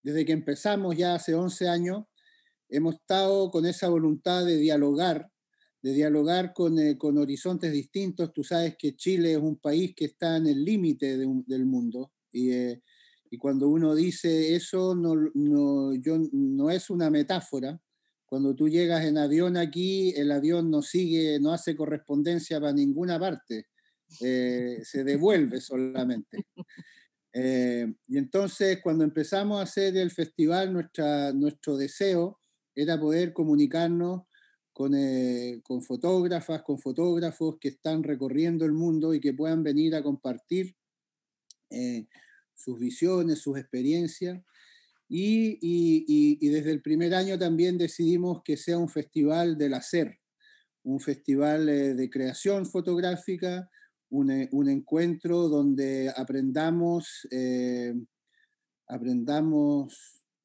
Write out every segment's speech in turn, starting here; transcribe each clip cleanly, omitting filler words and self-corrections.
desde que empezamos ya hace 11 años, hemos estado con esa voluntad de dialogar con horizontes distintos. Tú sabes que Chile es un país que está en el límite del mundo y cuando uno dice eso no es una metáfora. Cuando tú llegas en avión aquí, el avión no sigue, no hace correspondencia para ninguna parte, se devuelve solamente. Y entonces cuando empezamos a hacer el festival, nuestro deseo era poder comunicarnos con fotógrafas, con fotógrafos que están recorriendo el mundo y que puedan venir a compartir eh, sus visiones, sus experiencias. Y desde el primer año también decidimos que sea un festival del hacer, un festival de creación fotográfica, un encuentro donde aprendamos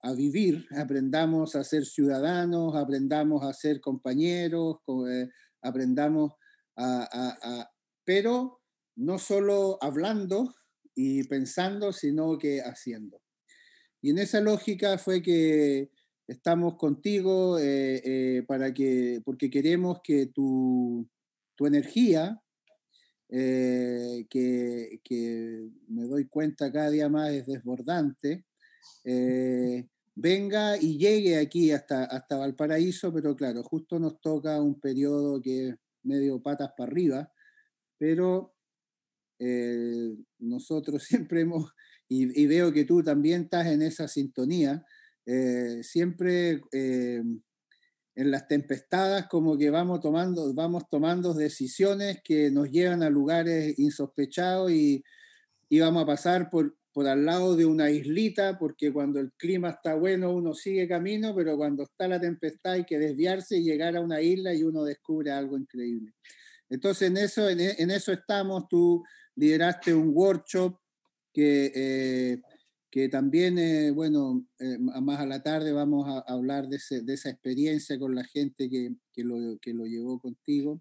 a vivir, aprendamos a ser ciudadanos, aprendamos a ser compañeros, aprendamos pero no solo hablando y pensando, sino que haciendo. Y en esa lógica fue que estamos contigo porque queremos que tu energía, que me doy cuenta cada día más es desbordante, venga y llegue aquí hasta Valparaíso, pero claro, justo nos toca un periodo que es medio patas para arriba, pero nosotros siempre y veo que tú también estás en esa sintonía, siempre en las tempestades como que vamos tomando decisiones que nos llevan a lugares insospechados y vamos a pasar por al lado de una islita, porque cuando el clima está bueno uno sigue camino, pero cuando está la tempestad hay que desviarse y llegar a una isla y uno descubre algo increíble. Entonces en eso estamos. Tú lideraste un workshop que, que también, más a la tarde vamos a hablar de esa experiencia con la gente que lo llevó contigo.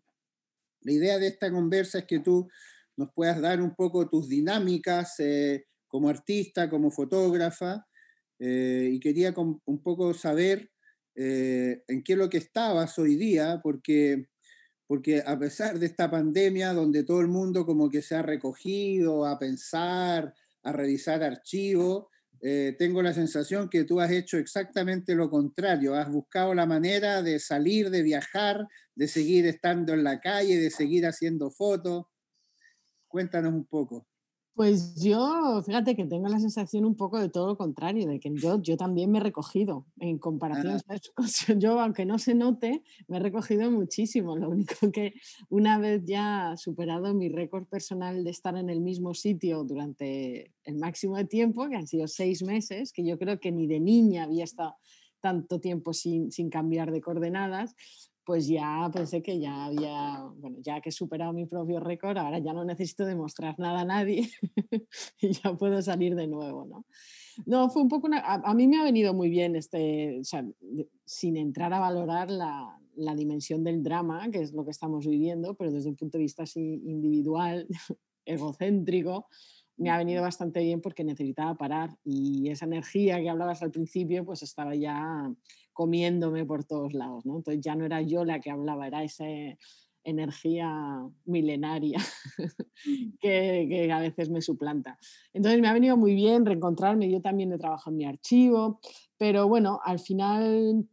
La idea de esta conversa es que tú nos puedas dar un poco tus dinámicas como artista, como fotógrafa, y quería un poco saber en qué es lo que estabas hoy día, porque a pesar de esta pandemia donde todo el mundo como que se ha recogido a pensar, a revisar archivos, tengo la sensación que tú has hecho exactamente lo contrario, has buscado la manera de salir, de viajar, de seguir estando en la calle, de seguir haciendo fotos. Cuéntanos un poco. Pues yo, fíjate que tengo la sensación un poco de todo lo contrario, de que yo también me he recogido en comparación, Ah, ¿sabes? O sea, yo, aunque no se note, me he recogido muchísimo. Lo único que una vez ya superado mi récord personal de estar en el mismo sitio durante el máximo de tiempo, que han sido 6 meses, que yo creo que ni de niña había estado tanto tiempo sin cambiar de coordenadas, pues ya pensé que ya había, bueno, ya que he superado mi propio récord, ahora ya no necesito demostrar nada a nadie y ya puedo salir de nuevo, ¿no? No, fue un poco a mí me ha venido muy bien o sea, sin entrar a valorar la dimensión del drama, que es lo que estamos viviendo, pero desde un punto de vista así individual, egocéntrico, me ha venido bastante bien porque necesitaba parar y esa energía que hablabas al principio, pues estaba ya comiéndome por todos lados, ¿no? Entonces ya no era yo la que hablaba, era esa energía milenaria que a veces me suplanta. Entonces me ha venido muy bien reencontrarme, yo también he trabajado en mi archivo, pero bueno, al final,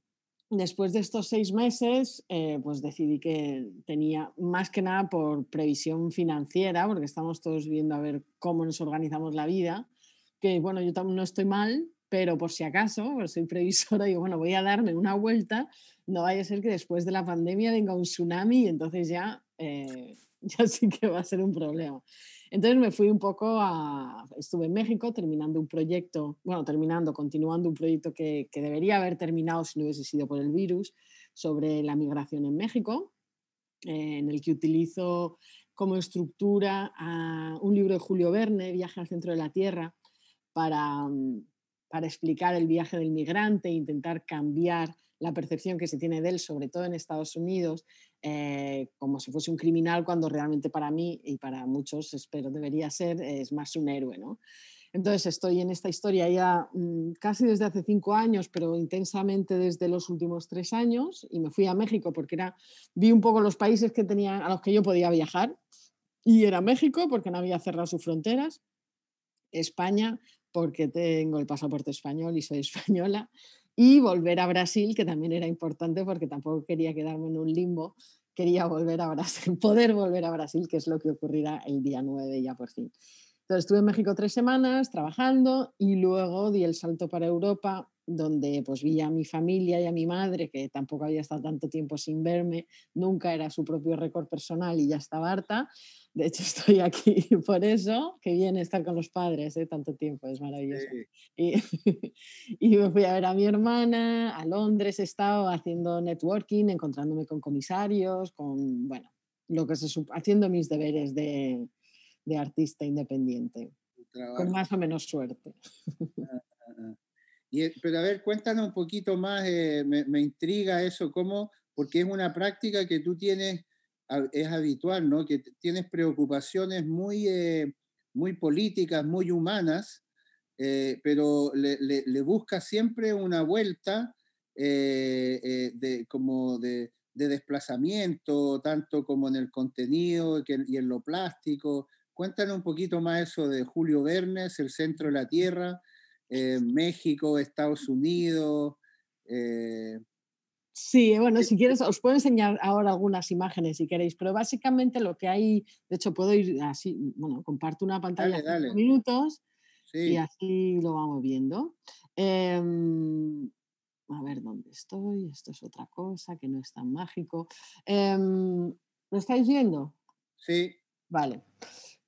después de estos 6 meses, pues decidí que tenía, más que nada por previsión financiera, porque estamos todos viendo a ver cómo nos organizamos la vida, que bueno, yo también no estoy mal, pero por si acaso, pues soy previsora, digo, bueno, voy a darme una vuelta, no vaya a ser que después de la pandemia venga un tsunami y entonces ya, ya sí que va a ser un problema. Entonces me fui un poco estuve en México terminando un proyecto, bueno, continuando un proyecto que debería haber terminado si no hubiese sido por el virus, sobre la migración en México, en el que utilizo como estructura un libro de Julio Verne, Viaje al centro de la Tierra, para, para explicar el viaje del migrante e intentar cambiar la percepción que se tiene de él, sobre todo en Estados Unidos, como si fuese un criminal, cuando realmente para mí y para muchos, espero, debería ser, es más un héroe, ¿no? Entonces estoy en esta historia ya casi desde hace 5 años, pero intensamente desde los últimos 3 años, y me fui a México porque vi un poco los países que tenía, a los que yo podía viajar, y era México porque no había cerrado sus fronteras, España porque tengo el pasaporte español y soy española, y volver a Brasil, que también era importante porque tampoco quería quedarme en un limbo, quería volver a Brasil, poder volver a Brasil, que es lo que ocurrirá el día 9 ya por fin. Entonces estuve en México 3 semanas trabajando y luego di el salto para Europa, donde pues vi a mi familia y a mi madre, que tampoco había estado tanto tiempo sin verme, nunca era su propio récord personal y ya estaba harta. De hecho, estoy aquí por eso, que viene estar con los padres, tanto tiempo, es maravilloso. Sí. Y, y me fui a ver a mi hermana, a Londres he estado haciendo networking, encontrándome con comisarios, con, bueno, haciendo mis deberes de artista independiente, Tu con trabajo. más o menos suerte. Ah, ah, ah. Pero a ver, cuéntanos un poquito más, me intriga eso, cómo, porque es una práctica que tú tienes, es habitual, ¿no? Que tienes preocupaciones muy políticas, muy humanas, pero le buscas siempre una vuelta de desplazamiento, tanto como en el contenido y en lo plástico. Cuéntanos un poquito más eso de Julio Verne, El centro de la Tierra, México, Estados Unidos. eh, Sí, bueno, si quieres, os puedo enseñar ahora algunas imágenes si queréis, pero básicamente lo que hay, de hecho puedo ir así, bueno, comparto una pantalla Dale, 5 dale. minutos y Sí, así lo vamos viendo. Em, a ver dónde estoy, esto es otra cosa que no es tan mágico. ¿Lo estáis viendo? sí, Vale.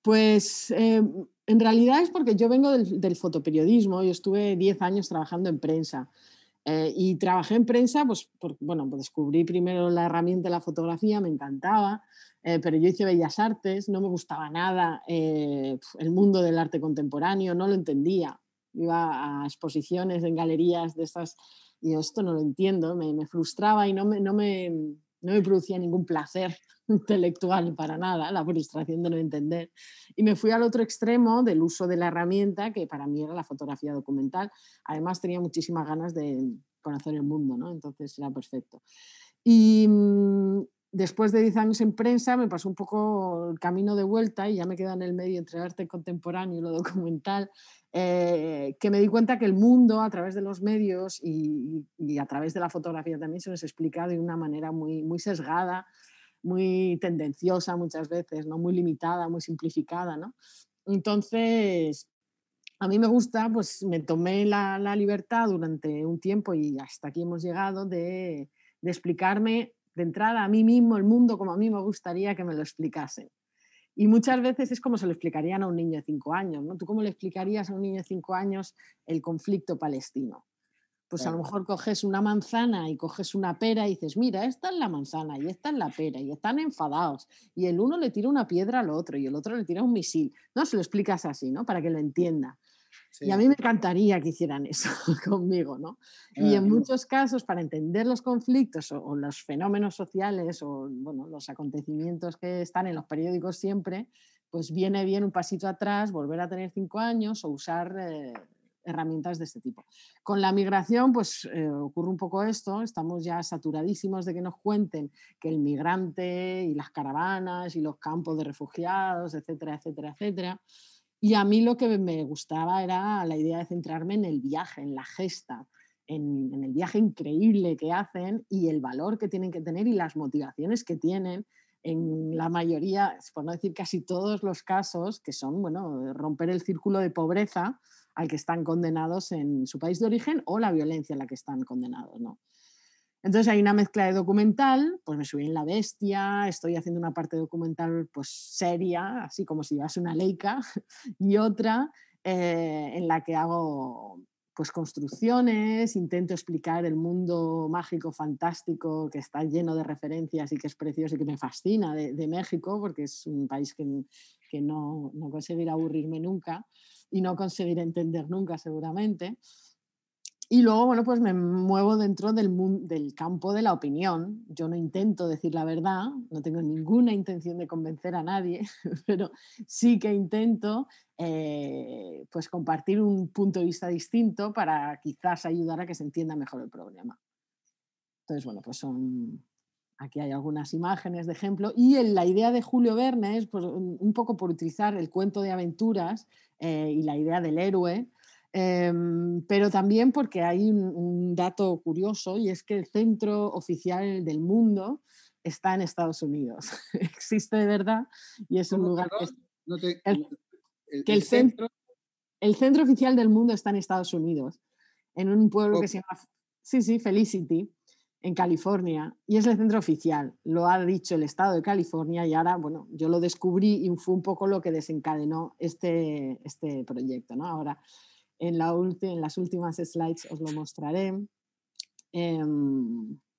Pues en realidad es porque yo vengo del fotoperiodismo, yo estuve 10 años trabajando en prensa. Y trabajé en prensa, pues, bueno, pues descubrí primero la herramienta de la fotografía, me encantaba, pero yo hice bellas artes, no me gustaba nada el mundo del arte contemporáneo, no lo entendía. Iba a exposiciones en galerías de estas y yo esto no lo entiendo, me frustraba y no me producía ningún placer intelectual para nada, la frustración de no entender. Y me fui al otro extremo del uso de la herramienta, que para mí era la fotografía documental. Además, tenía muchísimas ganas de conocer el mundo, ¿no? Entonces era perfecto. Y después de 10 años en prensa me pasó un poco el camino de vuelta y ya me quedé en el medio entre el arte contemporáneo y lo documental, que me di cuenta que el mundo a través de los medios y a través de la fotografía también se nos explica de una manera muy sesgada, muy tendenciosa muchas veces, ¿no? Muy limitada, muy simplificada, ¿no? Entonces, a mí me gusta, pues me tomé la libertad durante un tiempo y hasta aquí hemos llegado de explicarme de entrada a mí mismo el mundo como a mí me gustaría que me lo explicasen. Y muchas veces es como se lo explicarían a un niño de 5 años, ¿no? ¿Tú cómo le explicarías a un niño de 5 años el conflicto palestino? Pues a lo claro. mejor coges una manzana y coges una pera y dices, mira, esta es la manzana y esta es la pera y están enfadados y el uno le tira una piedra al otro y el otro le tira un misil. No, se lo explicas así, ¿no? Para que lo entienda. Y a Sí. mí me encantaría que hicieran eso conmigo, ¿no? Y en Ah, muchos casos, para entender los conflictos o los fenómenos sociales o bueno, los acontecimientos que están en los periódicos siempre, pues viene bien un pasito atrás, volver a tener 5 años o usar herramientas de este tipo. Con la migración, pues ocurre un poco esto, estamos ya saturadísimos de que nos cuenten que el migrante y las caravanas y los campos de refugiados, etcétera, etcétera, etcétera. Y a mí lo que me gustaba era la idea de centrarme en el viaje, en la gesta, en el viaje increíble que hacen y el valor que tienen que tener y las motivaciones que tienen en la mayoría, por no decir casi todos los casos, que son, bueno, romper el círculo de pobreza al que están condenados en su país de origen o la violencia en la que están condenados, ¿no? Entonces hay una mezcla de documental, pues me subí en La Bestia, estoy haciendo una parte documental pues seria, así como si llevase una Leica, y otra en la que hago pues construcciones, intento explicar el mundo mágico, fantástico, que está lleno de referencias y que es precioso y que me fascina de México, porque es un país que no conseguirá aburrirme nunca y no conseguiré entender nunca seguramente. Y luego, bueno, pues me muevo dentro del campo de la opinión. Yo no intento decir la verdad, no tengo ninguna intención de convencer a nadie, pero sí que intento pues compartir un punto de vista distinto para quizás ayudar a que se entienda mejor el problema. Entonces, bueno, pues aquí hay algunas imágenes de ejemplo. Y la idea de Julio Verne es pues, un poco por utilizar el cuento de aventuras y la idea del héroe, pero también porque hay un dato curioso y es que el centro oficial del mundo está en Estados Unidos. Existe de verdad y es un ¿Cómo, lugar perdón? No te, el- que el centro. el centro oficial del mundo está en Estados Unidos, en un pueblo que se llama, sí, sí, Felicity, en California, y es el centro oficial. Lo ha dicho el estado de California y ahora, bueno, yo lo descubrí y fue un poco lo que desencadenó este proyecto, ¿no? Ahora, en las últimas slides os lo mostraré.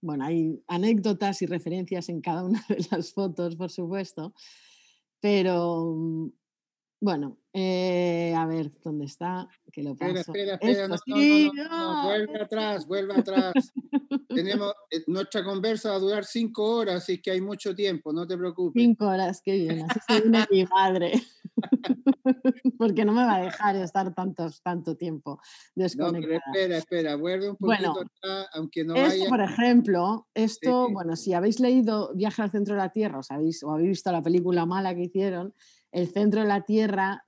Bueno, hay anécdotas y referencias en cada una de las fotos, por supuesto, pero bueno, a ver, ¿dónde está? Que lo Espera, paso. espera, espera, Esto no, no, no, sí, no, no, ¡no! vuelve atrás, vuelve atrás. Tenemos, nuestra conversa va a durar 5 horas, así que hay mucho tiempo, no te preocupes. 5 horas, qué bien, así se une mi madre, porque no me va a dejar estar tanto tiempo No, pero desconectada. espera, espera, vuelve un Bueno, poquito atrás, aunque no esto, vaya. por ejemplo, esto, Sí. bueno, si habéis leído Viaje al centro de la Tierra, o habéis visto la película mala que hicieron, el centro de la Tierra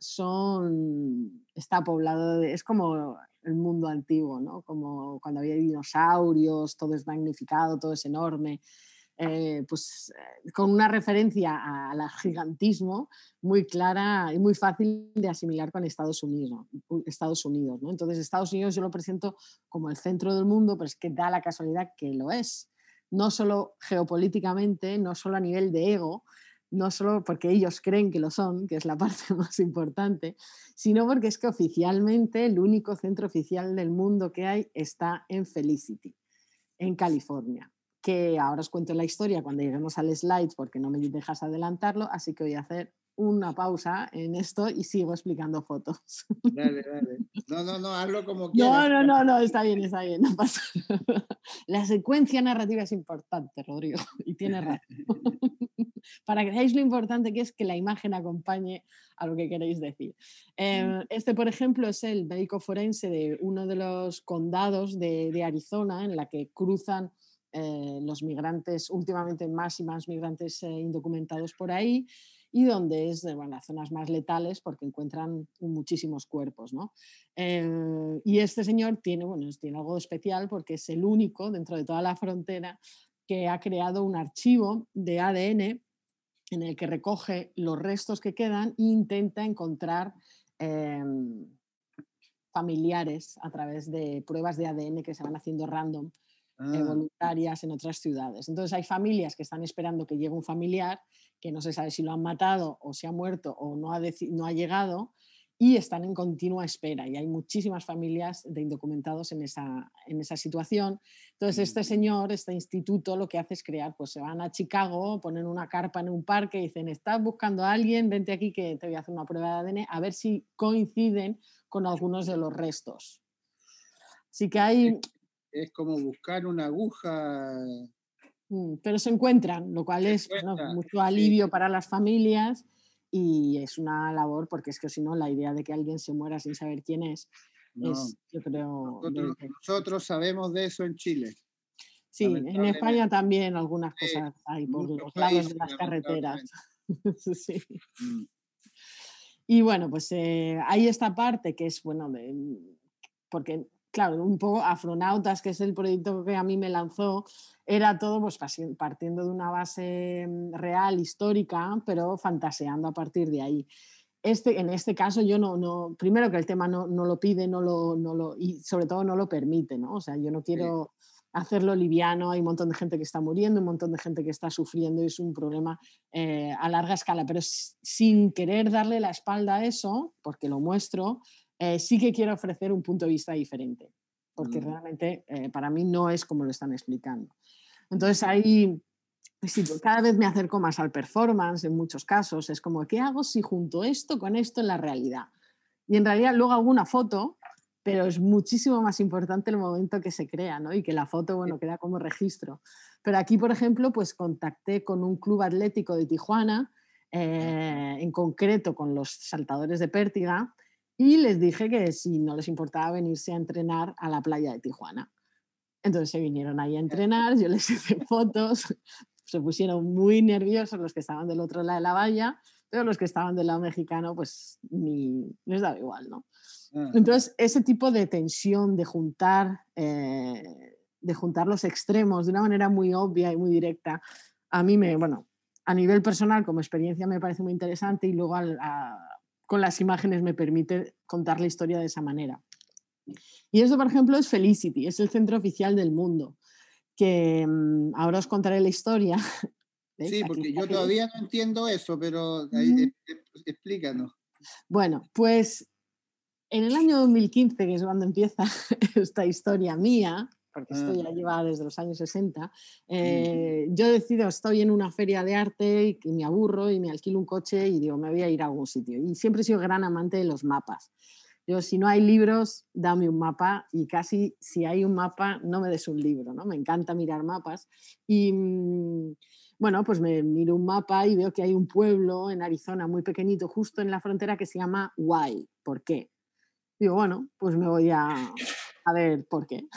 está poblado es como el mundo antiguo, ¿no? Como cuando había dinosaurios, todo es magnificado, todo es enorme, con una referencia al gigantismo muy clara y muy fácil de asimilar con Estados Unidos, ¿no? Entonces, Estados Unidos yo lo presento como el centro del mundo, pero es que da la casualidad que lo es. No solo geopolíticamente, no solo a nivel de ego, no solo porque ellos creen que lo son, que es la parte más importante, sino porque es que oficialmente el único centro oficial del mundo que hay está en Felicity, en California. Que ahora os cuento la historia cuando lleguemos al slide porque no me dejas adelantarlo, así que voy a hacer una pausa en esto y sigo explicando fotos. Dale, dale. No, no, no, hazlo como No, quieras. no, no, no, está bien, no pasa nada. La secuencia narrativa es importante, Rodrigo, y tienes razón. Para que veáis lo importante que es que la imagen acompañe a lo que queréis decir. Este, por ejemplo, es el médico forense de uno de los condados de Arizona, en la que cruzan los migrantes, últimamente más y más migrantes indocumentados por ahí, y donde es de bueno, las zonas más letales porque encuentran muchísimos cuerpos, ¿no? Y este señor tiene, bueno, tiene algo especial porque es el único dentro de toda la frontera que ha creado un archivo de ADN en el que recoge los restos que quedan e intenta encontrar eh, familiares a través de pruebas de ADN que se van haciendo random, Ah, voluntarias en otras ciudades. Entonces hay familias que están esperando que llegue un familiar, que no se sabe si lo han matado o se ha muerto o no ha llegado, y están en continua espera. Y hay muchísimas familias de indocumentados en esa situación. Entonces este señor, este instituto, lo que hace es crear, pues se van a Chicago, ponen una carpa en un parque y dicen, estás buscando a alguien, vente aquí que te voy a hacer una prueba de ADN, a ver si coinciden con algunos de los restos. Así que es, hay, es como buscar una aguja. pero se encuentran, lo cual Se es bueno, encuentra. mucho Sí, alivio para las familias y es una labor, porque es que si no, la idea de que alguien se muera sin saber quién no. yo creo, Nosotros sabemos de eso en Chile, sí, en lamentablemente. España también algunas Sí, cosas hay en por muchos los lados de países, las carreteras. lamentablemente. Sí. Mm. Y bueno, pues hay esta parte que es, bueno, porque, claro, un poco Afronautas, que es el proyecto que a mí me lanzó, era todo pues, partiendo de una base real, histórica, pero fantaseando a partir de ahí. En este caso yo primero que el tema no lo pide, y sobre todo no lo permite, ¿no? O sea, yo no Sí. quiero hacerlo liviano, hay un montón de gente que está muriendo, un montón de gente que está sufriendo y es un problema a larga escala, pero sin querer darle la espalda a eso, porque lo muestro, sí que quiero ofrecer un punto de vista diferente, porque Mm, realmente para mí no es como lo están explicando. mm. Entonces ahí sí, cada vez me acerco más al performance en muchos casos. Es como, ¿qué hago si junto esto con esto en la realidad? Y en realidad luego hago una foto, pero es muchísimo más importante el momento que se crea, ¿no? Y que la foto, bueno, queda como registro. Pero aquí, por ejemplo, pues contacté con un club atlético de Tijuana, en concreto con los saltadores de pértiga, y les dije que si no les importaba venirse a entrenar a la playa de Tijuana. Entonces se vinieron ahí a entrenar, yo les hice fotos, se pusieron muy nerviosos los que estaban del otro lado de la valla, pero los que estaban del lado mexicano, pues ni les daba igual, ¿no? Entonces, ese tipo de tensión, de juntar los extremos de una manera muy obvia y muy directa, a mí bueno, a nivel personal, como experiencia me parece muy interesante y luego con las imágenes me permite contar la historia de esa manera. Y eso, por ejemplo, es Felicity, es el centro oficial del mundo, que ahora os contaré la historia. ¿Veis? Sí, Aquí porque está yo todavía no entiendo eso, pero ahí, explícanos. Bueno, pues en el año 2015, que es cuando empieza esta historia mía, porque esto ya lleva desde los años 60, yo decido, estoy en una feria de arte y me aburro y me alquilo un coche y digo, me voy a ir a algún sitio. Y siempre he sido gran amante de los mapas. Yo, si no hay libros, dame un mapa, y casi si hay un mapa, no me des un libro, ¿no? Me encanta mirar mapas. Y bueno, pues me miro un mapa y veo que hay un pueblo en Arizona muy pequeñito, justo en la frontera, que se llama Why. ¿Por qué? Digo, bueno, pues me voy a ver por qué.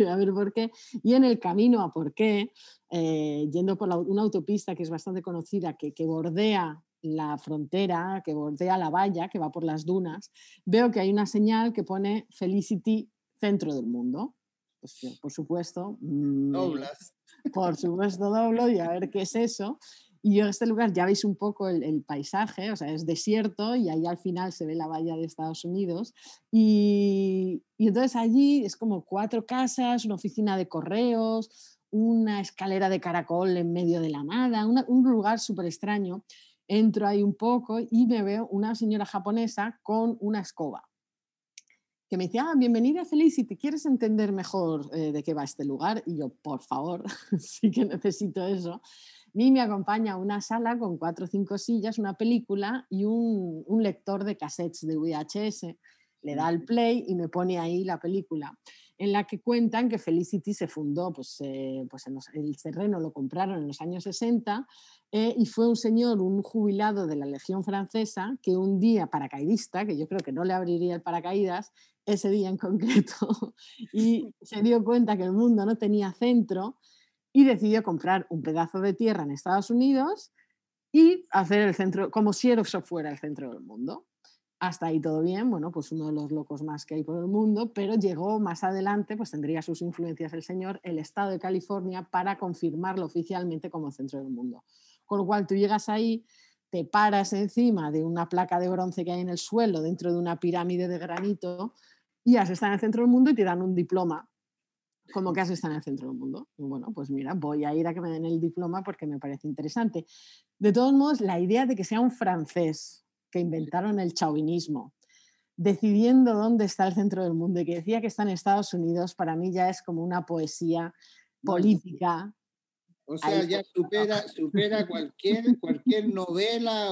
A ver por qué. Y en el camino a por qué, yendo por una autopista que es bastante conocida, que bordea la frontera, que bordea la valla, que va por las dunas, veo que hay una señal que pone Felicity, centro del mundo. Pues yo, Doblas. por supuesto doblo y a ver qué es eso. Y yo en este lugar ya veis un poco el paisaje, o sea, es desierto y ahí al final se ve la valla de Estados Unidos. Y entonces allí es como 4 casas, una oficina de correos, una escalera de caracol en medio de la nada, un lugar súper extraño. Entro ahí un poco y me veo una señora japonesa con una escoba que me decía, bienvenida Felicity, ¿quieres entender mejor de qué va este lugar? Y yo, por favor, sí que necesito eso. Y me acompaña a una sala con 4 o 5 sillas, una película y un lector de cassettes de VHS. Le da el play y me pone ahí la película, en la que cuentan que Felicity se fundó, el terreno lo compraron en los años 60, y fue un señor, un jubilado de la Legión Francesa, que un día, paracaidista, que yo creo que no le abriría el paracaídas, ese día en concreto, y se dio cuenta que el mundo no tenía centro y decidió comprar un pedazo de tierra en Estados Unidos y hacer el centro, como si eso fuera el centro del mundo. Hasta ahí todo bien, bueno, pues uno de los locos más que hay por el mundo, pero llegó más adelante, pues tendría sus influencias el señor, el estado de California, para confirmarlo oficialmente como centro del mundo. Con lo cual tú llegas ahí, te paras encima de una placa de bronce que hay en el suelo, dentro de una pirámide de granito, y has estado en el centro del mundo y te dan un diploma como que has estado en el centro del mundo. Y bueno, pues mira, voy a ir a que me den el diploma porque me parece interesante. De todos modos, la idea de que sea un francés que inventaron el chauvinismo, decidiendo dónde está el centro del mundo y que decía que está en Estados Unidos, para mí ya es como una poesía No, política. o sea, Ahí, ya supera cualquier novela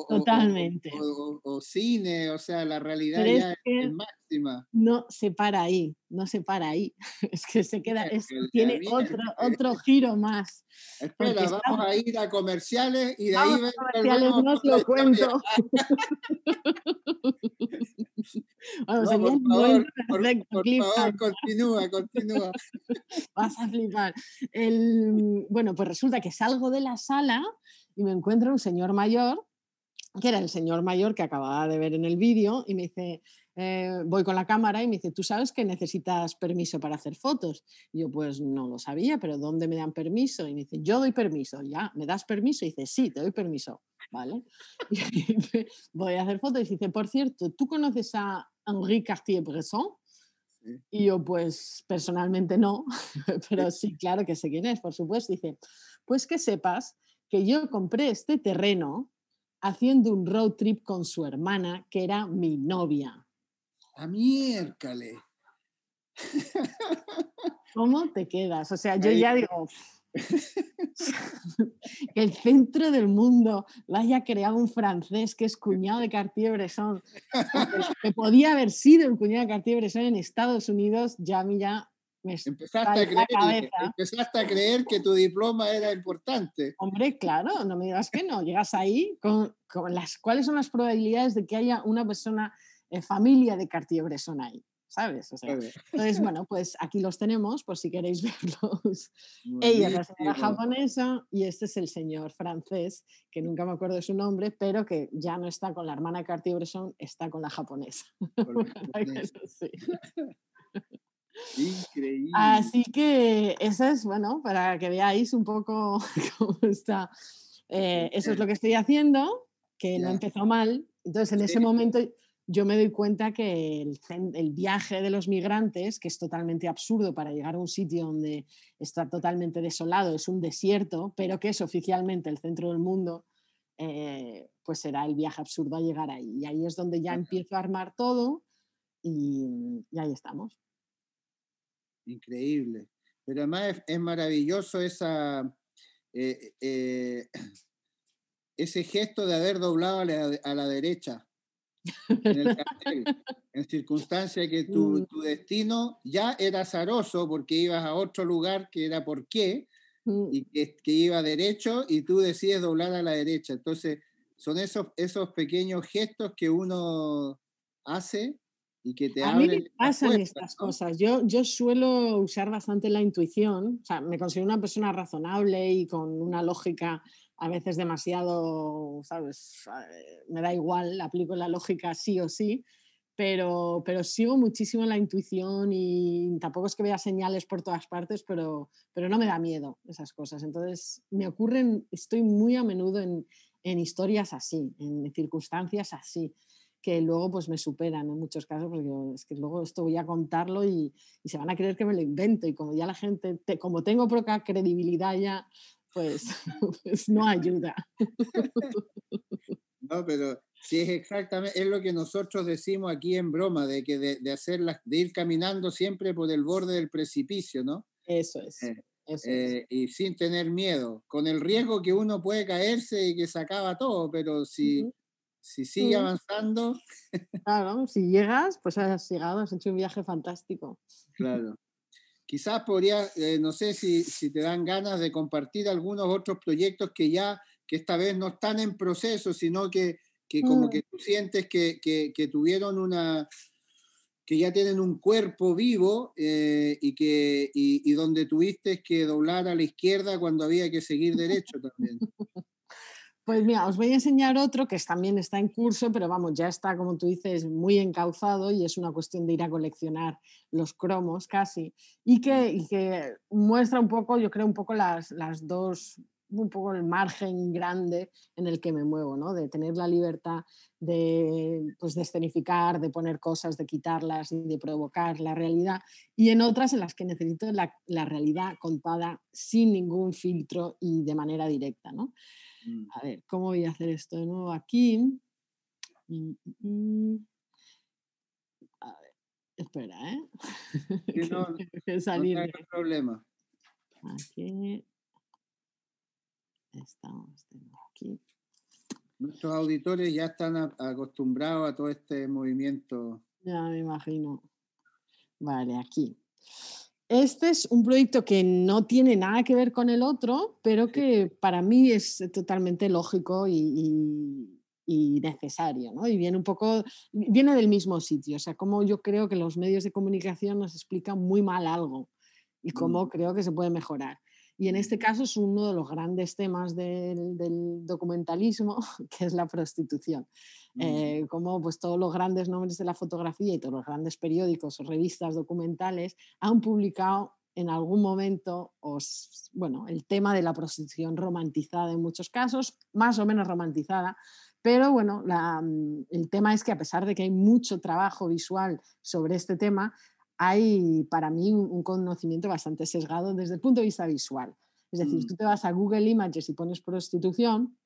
totalmente. o cine, o sea, la realidad Pero es ya es que máxima. no se para ahí, no se para ahí. Es que se queda, tiene Miércoles. otro giro más. Porque Espera, está, vamos a ir a comerciales y de vamos ahí a comerciales, volvemos no os con la lo historia. cuento. Bueno, No, sería por el momento favor, perfecto, por favor, cliffhanger. continúa. Vas a flipar. Bueno, pues resulta que salgo de la sala y me encuentro un señor mayor, que era el señor mayor que acababa de ver en el vídeo, y me dice, voy con la cámara y me dice, ¿tú sabes que necesitas permiso para hacer fotos? Y yo, pues no lo sabía, pero ¿dónde me dan permiso? Y me dice, yo doy permiso. Ya, ¿me das permiso? Y dice, sí, te doy permiso. ¿Vale? Y dice, voy a hacer fotos. Y dice, por cierto, ¿tú conoces a Henri Cartier-Bresson? Sí, Y yo, pues personalmente no, sí. pero sí, claro que sé quién es, por supuesto. Dice, pues que sepas que yo compré este terreno haciendo un road trip con su hermana, que era mi novia. A miércoles. ¿Cómo te quedas? O sea, yo Ahí, ya digo, Que el centro del mundo lo haya creado un francés que es cuñado de Cartier-Bresson, o que podía haber sido el cuñado de Cartier-Bresson en Estados Unidos, ya a mí ya me Empezaste a estalla la creerle, cabeza. empezaste a creer que tu diploma era importante. Hombre, claro, no me digas que no. Llegas ahí con las ¿cuáles son las probabilidades de que haya una persona, familia de Cartier-Bresson ahí? ¿Sabes? O sea, Claro, entonces, bueno, pues aquí los tenemos por si queréis verlos. Ella es la señora buenísimo. japonesa y este es el señor francés, que nunca me acuerdo de su nombre, pero que ya no está con la hermana de Cartier-Bresson, está con la japonesa. Con la Para que japonesa. lo sepas. Increíble. Así que eso es, bueno, para que veáis un poco cómo está. Eso es lo que Tremendo. estoy haciendo, que no Ya. empezó mal. Entonces, en Sí, ese momento yo me doy cuenta que el viaje de los migrantes, que es totalmente absurdo para llegar a un sitio donde está totalmente desolado, es un desierto, pero que es oficialmente el centro del mundo, pues será el viaje absurdo a llegar ahí. Y ahí es donde ya claro, empiezo a armar todo y ahí estamos. increíble. Pero además es maravilloso eh, eh, ese gesto de haber doblado a la derecha en el cartel, en circunstancia que Mm, tu destino ya era azaroso porque ibas a otro lugar que era por qué, mm. y que iba derecho y tú decides doblar a la derecha. Entonces, son esos pequeños gestos que uno hace y que te A mí me abren las pasan puertas, estas ¿no? cosas. Yo suelo usar bastante la intuición, o sea, me considero una persona razonable y con una lógica a veces demasiado, ¿sabes? Me da igual, aplico la lógica sí o sí, pero sigo muchísimo la intuición y tampoco es que vea señales por todas partes, pero no me da miedo esas cosas. Entonces, me ocurren, estoy muy a menudo en historias así, en circunstancias así que luego pues me superan en muchos casos, porque digo, es que luego esto voy a contarlo y se van a creer que me lo invento y como ya la gente, como tengo poca credibilidad ya, pues, pues no ayuda. No, pero sí es exactamente, es lo que nosotros decimos aquí en broma, de que de ir caminando siempre por el borde del precipicio, ¿no? Eso es, Eh, eso es. y sin tener miedo, con el riesgo que uno puede caerse y que se acaba todo, pero Ujú, si sigue mm, avanzando, claro, si llegas, pues has llegado, has hecho un viaje fantástico. claro. Quizás podría, no sé si te dan ganas de compartir algunos otros proyectos que esta vez no están en proceso, sino que como Mm. que tú sientes que tuvieron que ya tienen un cuerpo vivo y donde tuviste que doblar a la izquierda cuando había que seguir derecho también. Pues mira, os voy a enseñar otro que también está en curso, pero vamos, ya está, como tú dices, muy encauzado y es una cuestión de ir a coleccionar los cromos casi Mm, y que muestra un poco, yo creo, un poco las dos, un poco el margen grande en el que me muevo, ¿no? De tener la libertad de, pues, de escenificar, de poner cosas, de quitarlas y de provocar la realidad y en otras en las que necesito la realidad contada sin ningún filtro y de manera directa, ¿no? mm. A ver, ¿cómo voy a hacer esto de nuevo aquí? Mm, mm, a ver, espera, ¿eh? Sí, que no, tengo que no te salir de hagas problema. aquí. Estamos tengo aquí. Nuestros auditores ya están acostumbrados a todo este movimiento. Ya me imagino. Vale, aquí. Este es un proyecto que no tiene nada que ver con el otro, pero Sí, que para mí es totalmente lógico y necesario, ¿no? Y viene un poco, viene del mismo sitio, o sea, como yo creo que los medios de comunicación nos explican muy mal algo y mm, cómo creo que se puede mejorar. Y en mm, este caso es uno de los grandes temas del documentalismo, que es la prostitución. mm, Como pues todos los grandes nombres de la fotografía y todos los grandes periódicos o revistas documentales han publicado en algún momento bueno, el tema de la prostitución romantizada en muchos casos, más o menos romantizada, pero bueno, el tema es que a pesar de que hay mucho trabajo visual sobre este tema, hay para mí un conocimiento bastante sesgado desde el punto de vista visual. Es decir, mm. tú te vas a Google Images y pones prostitución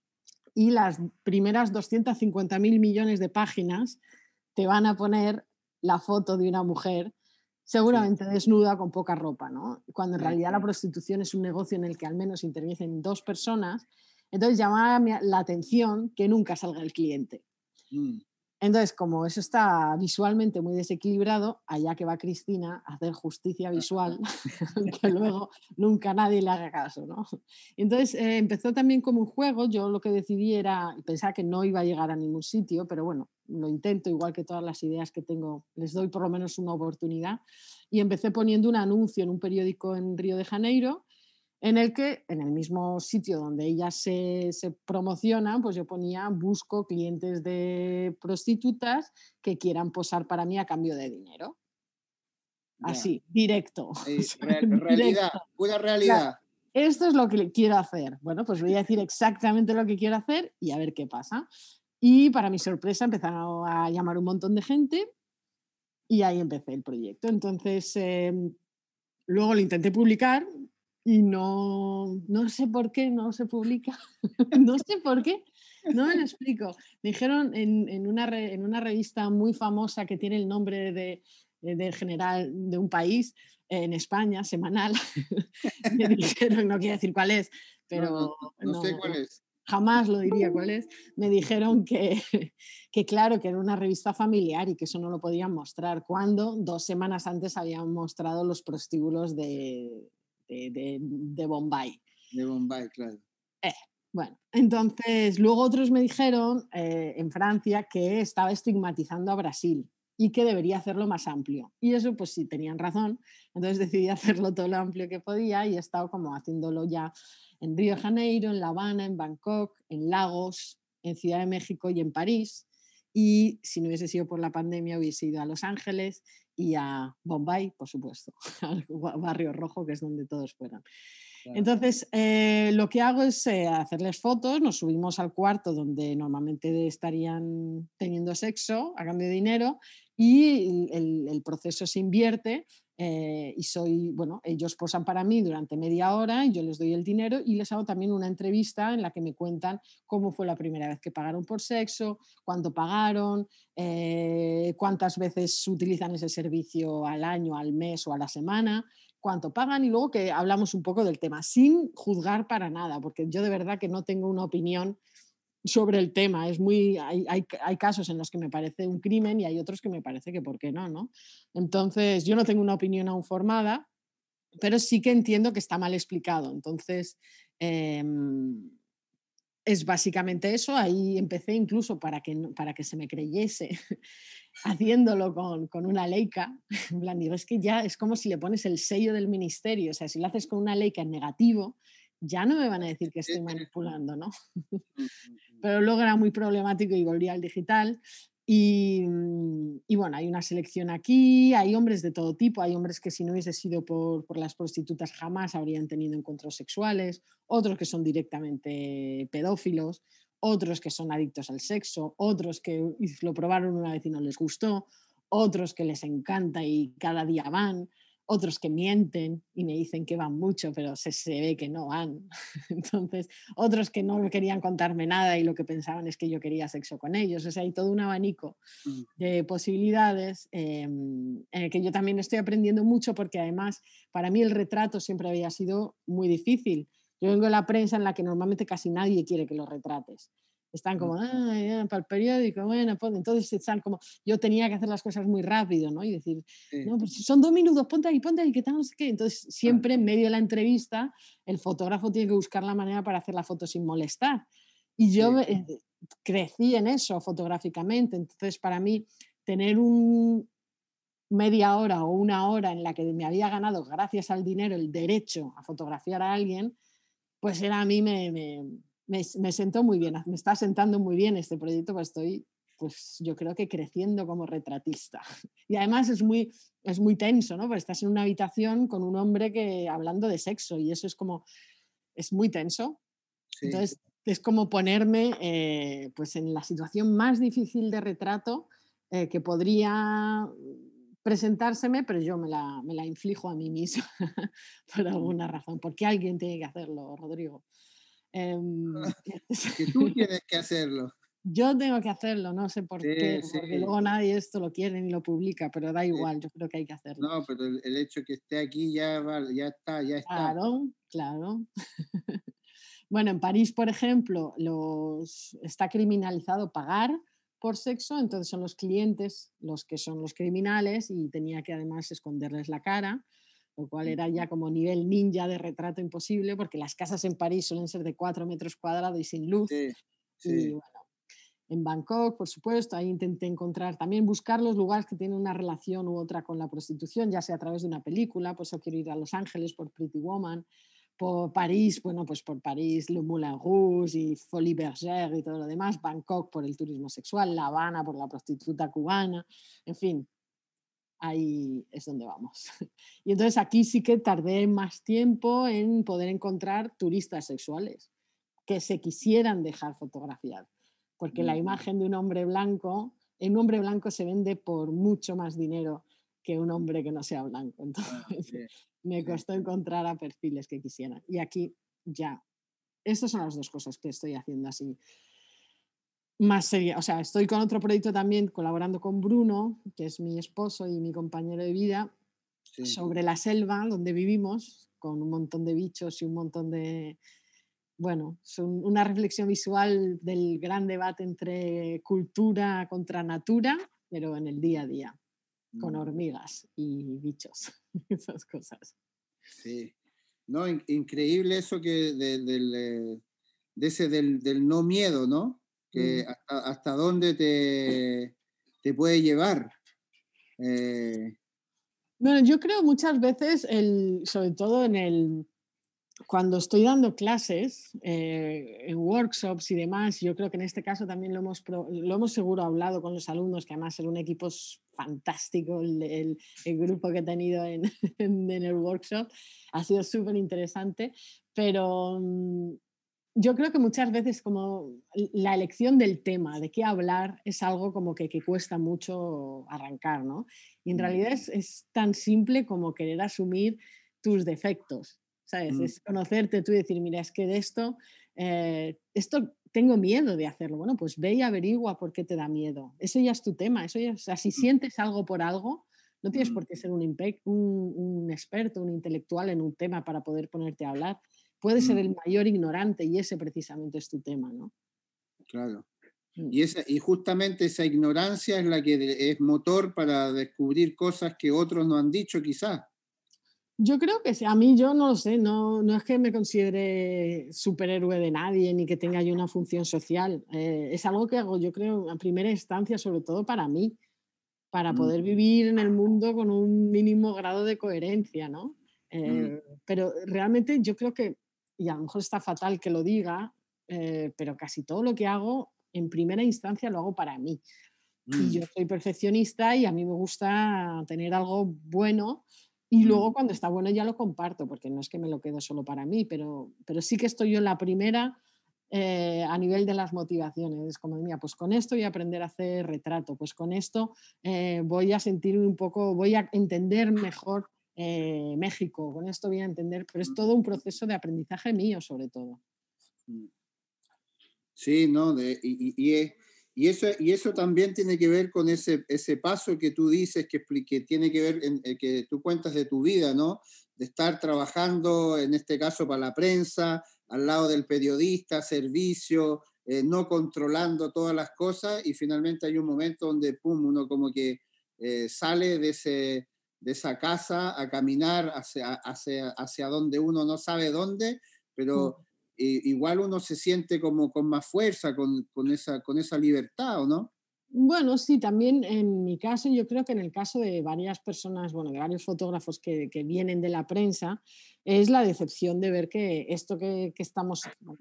y las primeras 250.000 millones de páginas te van a poner la foto de una mujer sí, seguramente desnuda con poca ropa, ¿no? Cuando en sí, realidad la prostitución es un negocio en el que al menos intervienen dos personas, entonces llamaba la atención que nunca salga el cliente. mm, Entonces, como eso está visualmente muy desequilibrado, allá que va Cristina a hacer justicia ajá, visual, que luego nunca nadie le haga caso, ¿no? Entonces, empezó también como un juego, yo lo que decidí era, pensaba que no iba a llegar a ningún sitio, pero bueno, lo intento, igual que todas las ideas que tengo, les doy por lo menos una oportunidad, y empecé poniendo un anuncio en un periódico en Río de Janeiro, en el que, en el mismo sitio donde ellas se promocionan, pues yo ponía, busco clientes de prostitutas que quieran posar para mí a cambio de dinero. ya. Así, directo, o sea, Realidad, directo. pura Claro, realidad. esto es lo que quiero hacer. Bueno, pues voy a decir exactamente lo que quiero hacer y a ver qué pasa. Y para mi sorpresa empezaron a llamar un montón de gente y ahí empecé el proyecto. Entonces, luego lo intenté publicar y no sé por qué no se publica. No sé por qué, no me lo explico. Me dijeron en una revista muy famosa que tiene el nombre del general de un país, en España, semanal, me dijeron, no quiero decir cuál es, No, no, pero no, no sé no, cuál es. jamás lo diría cuál es, me dijeron que, que claro, que era una revista familiar y que eso no lo podían mostrar, cuando 2 semanas antes habían mostrado los prostíbulos de Bombay. De Bombay, claro. Eh, bueno, entonces luego otros me dijeron en Francia que estaba estigmatizando a Brasil y que debería hacerlo más amplio. Y eso pues sí, tenían razón. Entonces decidí hacerlo todo lo amplio que podía y he estado como haciéndolo ya en Río de Janeiro, en La Habana, en Bangkok, en Lagos, en Ciudad de México y en París. Y si no hubiese sido por la pandemia, hubiese ido a Los Ángeles y a Bombay, por supuesto, al Barrio Rojo, que es donde todos fueran. Claro. Entonces, lo que hago es hacerles fotos, nos subimos al cuarto donde normalmente estarían teniendo sexo a cambio de dinero y el proceso se invierte y bueno, ellos posan para mí durante media hora y yo les doy el dinero y les hago también una entrevista en la que me cuentan cómo fue la primera vez que pagaron por sexo, cuánto pagaron, cuántas veces utilizan ese servicio al año, al mes o a la semana, cuánto pagan y luego que hablamos un poco del tema, sin juzgar para nada, porque yo de verdad que no tengo una opinión sobre el tema. Hay casos en los que me parece un crimen y hay otros que me parece que por qué no, ¿no? Entonces, yo no tengo una opinión aún formada, pero sí que entiendo que está mal explicado. Entonces, em, es básicamente eso. Ahí empecé incluso para que se me creyese haciéndolo con una Leica. En plan, digo, es que ya es como si le pones el sello del ministerio. O sea, si lo haces con una Leica en negativo, ya no me van a decir que Sí, estoy sí. manipulando, ¿no? Mm, mm, mm. Pero luego era muy problemático y volví al digital. Y bueno, hay una selección aquí, hay hombres de todo tipo, hay hombres que si no hubiese sido por las prostitutas jamás habrían tenido encuentros sexuales, otros que son directamente pedófilos, otros que son adictos al sexo, otros que lo probaron una vez y no les gustó, otros que les encanta y cada día van, otros que mienten y me dicen que van mucho, pero se ve que no van. Entonces, otros que no querían contarme nada y lo que pensaban es que yo quería sexo con ellos. O sea, hay todo un abanico Mm. de posibilidades en el que yo también estoy aprendiendo mucho porque además para mí el retrato siempre había sido muy difícil. Yo vengo de la prensa en la que normalmente casi nadie quiere que los retrates. Están como, Ujú, para el periódico, bueno, pues entonces están como, yo tenía que hacer las cosas muy rápido, ¿no? Y decir, sí, no, pues si son 2 minutos, ponte ahí, ¿qué tal? No sé qué. Entonces, claro, siempre en medio de la entrevista, el fotógrafo tiene que buscar la manera para hacer la foto sin molestar. Y yo sí, crecí en eso fotográficamente. Entonces, para mí, tener un media hora o una hora en la que me había ganado, gracias al dinero, el derecho a fotografiar a alguien, pues era a mí me sentó muy bien, me está sentando muy bien este proyecto, pues estoy, pues yo creo que creciendo como retratista. Y además es muy tenso, ¿no? Porque estás en una habitación con un hombre que hablando de sexo y eso es como, es muy tenso. sí. Entonces, es como ponerme pues en la situación más difícil de retrato que podría presentárseme, pero yo me la inflijo a mí misma por Mm. alguna razón, porque alguien tiene que hacerlo, Rodrigo. Em, Porque tú tienes que hacerlo. Yo tengo que hacerlo, no sé por qué, Sí, sí, porque luego nadie esto lo quiere ni lo publica, pero da sí. igual, yo creo que hay que hacerlo. No, pero el hecho que esté aquí ya, ya está, ya está. Claro, claro. Bueno, en París, por ejemplo, está criminalizado pagar por sexo, entonces son los clientes los que son los criminales y tenía que además esconderles la cara, lo cual era ya como nivel ninja de retrato imposible, porque las casas en París suelen ser de 4 metros cuadrados y sin luz. Sí, Y sí, bueno, en Bangkok, por supuesto, ahí intenté encontrar, también buscar los lugares que tienen una relación u otra con la prostitución, ya sea a través de una película, pues yo quiero ir a Los Ángeles por Pretty Woman, por París, bueno, pues por París, Le Moulin Rouge y Folie Bergère y todo lo demás, Bangkok por el turismo sexual, La Habana por la prostituta cubana, en fin, ahí es donde vamos. Y entonces aquí sí que tardé más tiempo en poder encontrar turistas sexuales que se quisieran dejar fotografiar, porque la mm, imagen de un hombre blanco, un hombre blanco se vende por mucho más dinero que un hombre que no sea blanco. ah, Entonces sí, me sí, costó encontrar a perfiles que quisieran. Y aquí ya, estas son las dos cosas que estoy haciendo así más seria. O sea, estoy con otro proyecto también colaborando con Bruno, que es mi esposo y mi compañero de vida, sí. sobre la selva donde vivimos, con un montón de bichos y un montón de, bueno, es una reflexión visual del gran debate entre cultura contra natura, pero en el día a día, con Mm, hormigas y bichos, esas cosas. sí. No, increíble eso que de ese del no miedo, ¿no? Que Mm. hasta dónde te puede llevar. Bueno, yo creo muchas veces, sobre todo cuando estoy dando clases, en workshops y demás, yo creo que en este caso también lo hemos seguro hablado con los alumnos, que además era un equipo fantástico, el grupo que he tenido en el workshop, ha sido súper interesante, pero yo creo que muchas veces como la elección del tema, de qué hablar, es algo como que cuesta mucho arrancar, ¿no? Y en Mm, realidad es tan simple como querer asumir tus defectos, ¿sabes? mm, Es conocerte tú y decir, mira, es que de esto tengo miedo de hacerlo. Bueno, pues ve y averigua por qué te da miedo. Eso ya es tu tema. Eso ya, o sea, si mm, sientes algo por algo, no tienes mm, por qué ser un experto, un intelectual en un tema para poder ponerte a hablar. Puedes ser mm, el mayor ignorante y ese precisamente es tu tema, ¿no? claro. Mm. Y justamente esa ignorancia es la que es motor para descubrir cosas que otros no han dicho, quizás. Yo creo que sí. A mí yo no lo sé, no es que me considere superhéroe de nadie ni que tenga yo una función social. Es algo que hago, yo creo, a primera instancia, sobre todo para mí, para Mm, poder vivir en el mundo con un mínimo grado de coherencia, ¿no? mm, Pero realmente yo creo que, y a lo mejor está fatal que lo diga, pero casi todo lo que hago, en primera instancia lo hago para mí. Y mm, yo soy perfeccionista y a mí me gusta tener algo bueno y mm, luego cuando está bueno ya lo comparto, porque no es que me lo quedo solo para mí, pero sí que estoy yo en la primera, a nivel de las motivaciones. Es como, mira, pues con esto voy a aprender a hacer retrato, pues con esto voy a sentir un poco, voy a entender mejor México, con esto voy a entender, pero es todo un proceso de aprendizaje mío sobre todo. mm. Sí, ¿no? Y eso también tiene que ver con ese paso que tú dices, que tiene que ver, que tú cuentas de tu vida, ¿no? De estar trabajando, en este caso para la prensa, al lado del periodista, servicio, no controlando todas las cosas, y finalmente hay un momento donde, pum, uno como que sale de esa casa a caminar hacia donde uno no sabe dónde, pero igual uno se siente como con más fuerza, con esa libertad, ¿o no? Bueno, sí, también en mi caso, yo creo que en el caso de varias personas, bueno, de varios fotógrafos que vienen de la prensa, es la decepción de ver que esto bueno,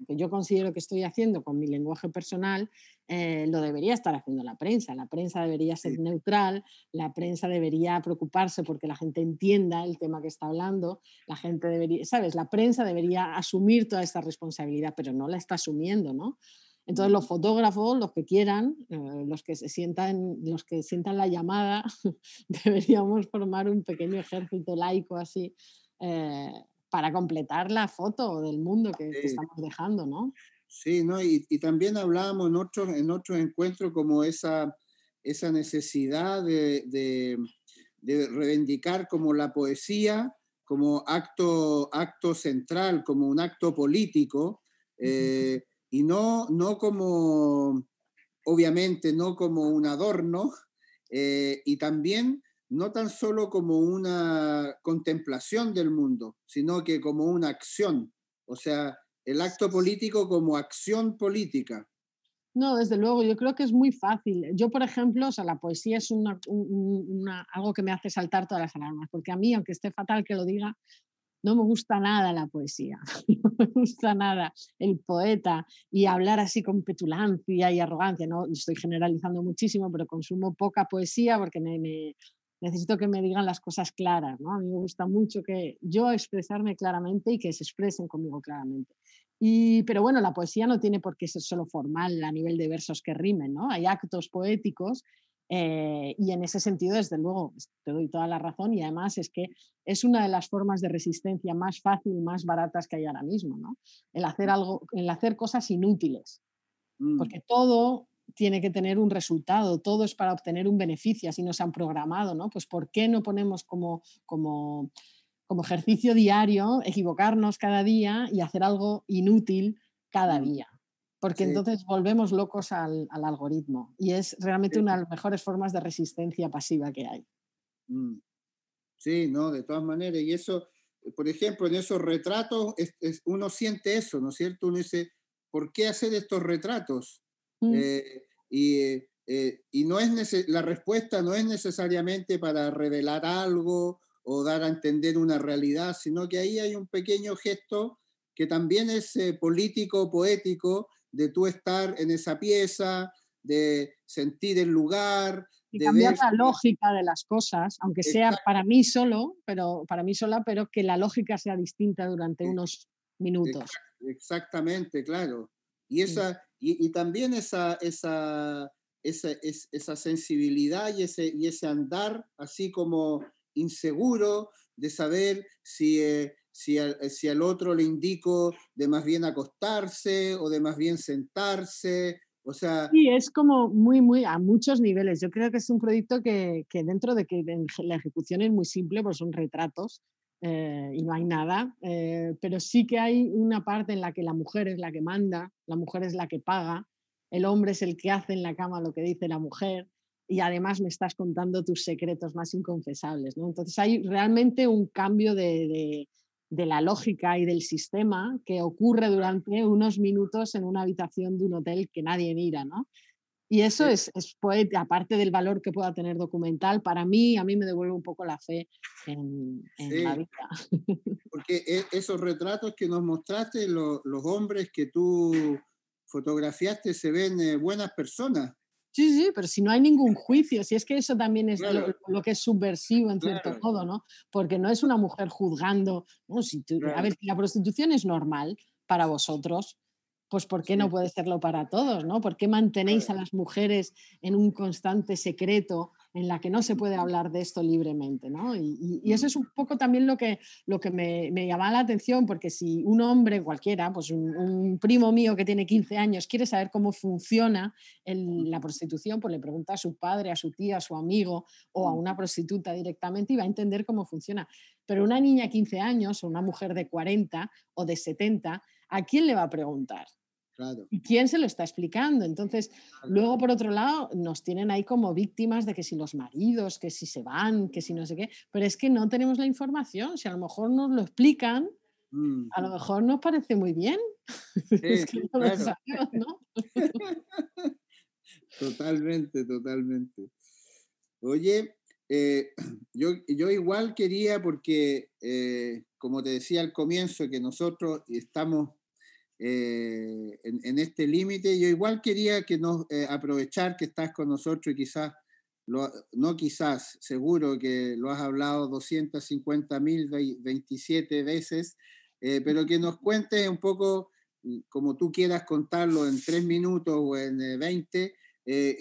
que yo considero que estoy haciendo con mi lenguaje personal, lo debería estar haciendo la prensa. La prensa debería Sí, ser neutral, la prensa debería preocuparse porque la gente entienda el tema que está hablando, la gente debería, ¿sabes? La prensa debería asumir toda esta responsabilidad, pero no la está asumiendo, ¿no? Entonces mm, los fotógrafos, los que quieran, los que sientan la llamada, deberíamos formar un pequeño ejército laico así, para completar la foto del mundo que sí, estamos dejando, ¿no? Sí, ¿no? Y también hablábamos en otros encuentros como esa necesidad de reivindicar como la poesía como acto central, como un acto político, y no como, obviamente, no como un adorno, y también no tan solo como una contemplación del mundo, sino que como una acción, o sea, el acto político como acción política. No, desde luego, yo creo que es muy fácil. Yo, por ejemplo, o sea, la poesía es algo que me hace saltar todas las alarmas, porque a mí, aunque esté fatal que lo diga, no me gusta nada la poesía, no me gusta nada el poeta y hablar así con petulancia y arrogancia. No estoy generalizando muchísimo, pero consumo poca poesía porque necesito que me digan las cosas claras, ¿no? A mí me gusta mucho que yo expresarme claramente y que se expresen conmigo claramente. Pero bueno, la poesía no tiene por qué ser solo formal a nivel de versos que rimen, ¿no? Hay actos poéticos y en ese sentido, desde luego, te doy toda la razón y además es que es una de las formas de resistencia más fácil, más baratas que hay ahora mismo, ¿no? El hacer cosas inútiles, Mm, porque todo tiene que tener un resultado, todo es para obtener un beneficio, así nos han programado, ¿no? Pues ¿por qué no ponemos como ejercicio diario equivocarnos cada día y hacer algo inútil cada mm, día? Porque sí, entonces volvemos locos al algoritmo y es realmente sí, una de las mejores formas de resistencia pasiva que hay. mm. Sí, no, de todas maneras. Y eso, por ejemplo, en esos retratos, uno siente eso, ¿no es cierto? Uno dice, ¿por qué hacer estos retratos? Mm. Y no es la respuesta no es necesariamente para revelar algo o dar a entender una realidad, sino que ahí hay un pequeño gesto que también es político, poético, de tú estar en esa pieza, de sentir el lugar, Y de cambiar ver... la lógica de las cosas, aunque sea para mí solo, pero para mí sola, pero que la lógica sea distinta durante unos minutos. Exactamente, claro. Y, Mm. y también esa sensibilidad y ese andar así como inseguro de saber si al otro le indico de más bien acostarse o de más bien sentarse. O sea, Sí, es como muy, muy a muchos niveles. Yo creo que es un proyecto que dentro de que la ejecución es muy simple, pues son retratos y no hay nada, pero sí que hay una parte en la que la mujer es la que manda, la mujer es la que paga, el hombre es el que hace en la cama lo que dice la mujer y además me estás contando tus secretos más inconfesables, ¿no? Entonces hay realmente un cambio de la lógica y del sistema que ocurre durante unos minutos en una habitación de un hotel que nadie mira, ¿no? Y eso eh, es poética, aparte del valor que pueda tener documental, para mí, a mí me devuelve un poco la fe en la sí, vida. porque esos retratos que nos mostraste, los hombres que tú fotografiaste se ven buenas personas. Sí, sí, pero si no hay ningún juicio, si es que eso también es Claro, lo que es subversivo en cierto claro, modo, ¿no? Porque no es una mujer juzgando, ¿no? A claro. ver, si la prostitución es normal para vosotros, pues ¿por qué no Sí, puede serlo para todos, ¿no? ¿Por qué mantenéis claro. a las mujeres en un constante secreto en la que no se puede hablar de esto libremente, ¿no? Y eso Mm, es un poco también lo que me llama la atención, porque si un hombre cualquiera, pues un primo mío que tiene 15 años quiere saber cómo funciona la prostitución, pues le pregunta a su padre, a su tía, a su amigo o a mm, una prostituta directamente y va a entender cómo funciona. Pero una niña de 15 años o una mujer de 40 o de 70, ¿a quién le va a preguntar? claro, ¿Y quién se lo está explicando? Entonces, claro. luego, por otro lado, nos tienen ahí como víctimas de que si los maridos, que si se van, que si no sé qué, pero es que no tenemos la información. Si a lo mejor nos lo explican, Mm, a lo mejor nos parece muy bien. Es sí, que no lo claro. sabemos, ¿no? Totalmente, totalmente. Oye, yo igual quería, porque como te decía al comienzo, que nosotros estamos en este límite, yo igual quería que nos aprovechar que estás con nosotros y quizás, no quizás, seguro que lo has hablado 250.027 veces, pero que nos cuentes un poco, como tú quieras contarlo en 3 minutos o en 20,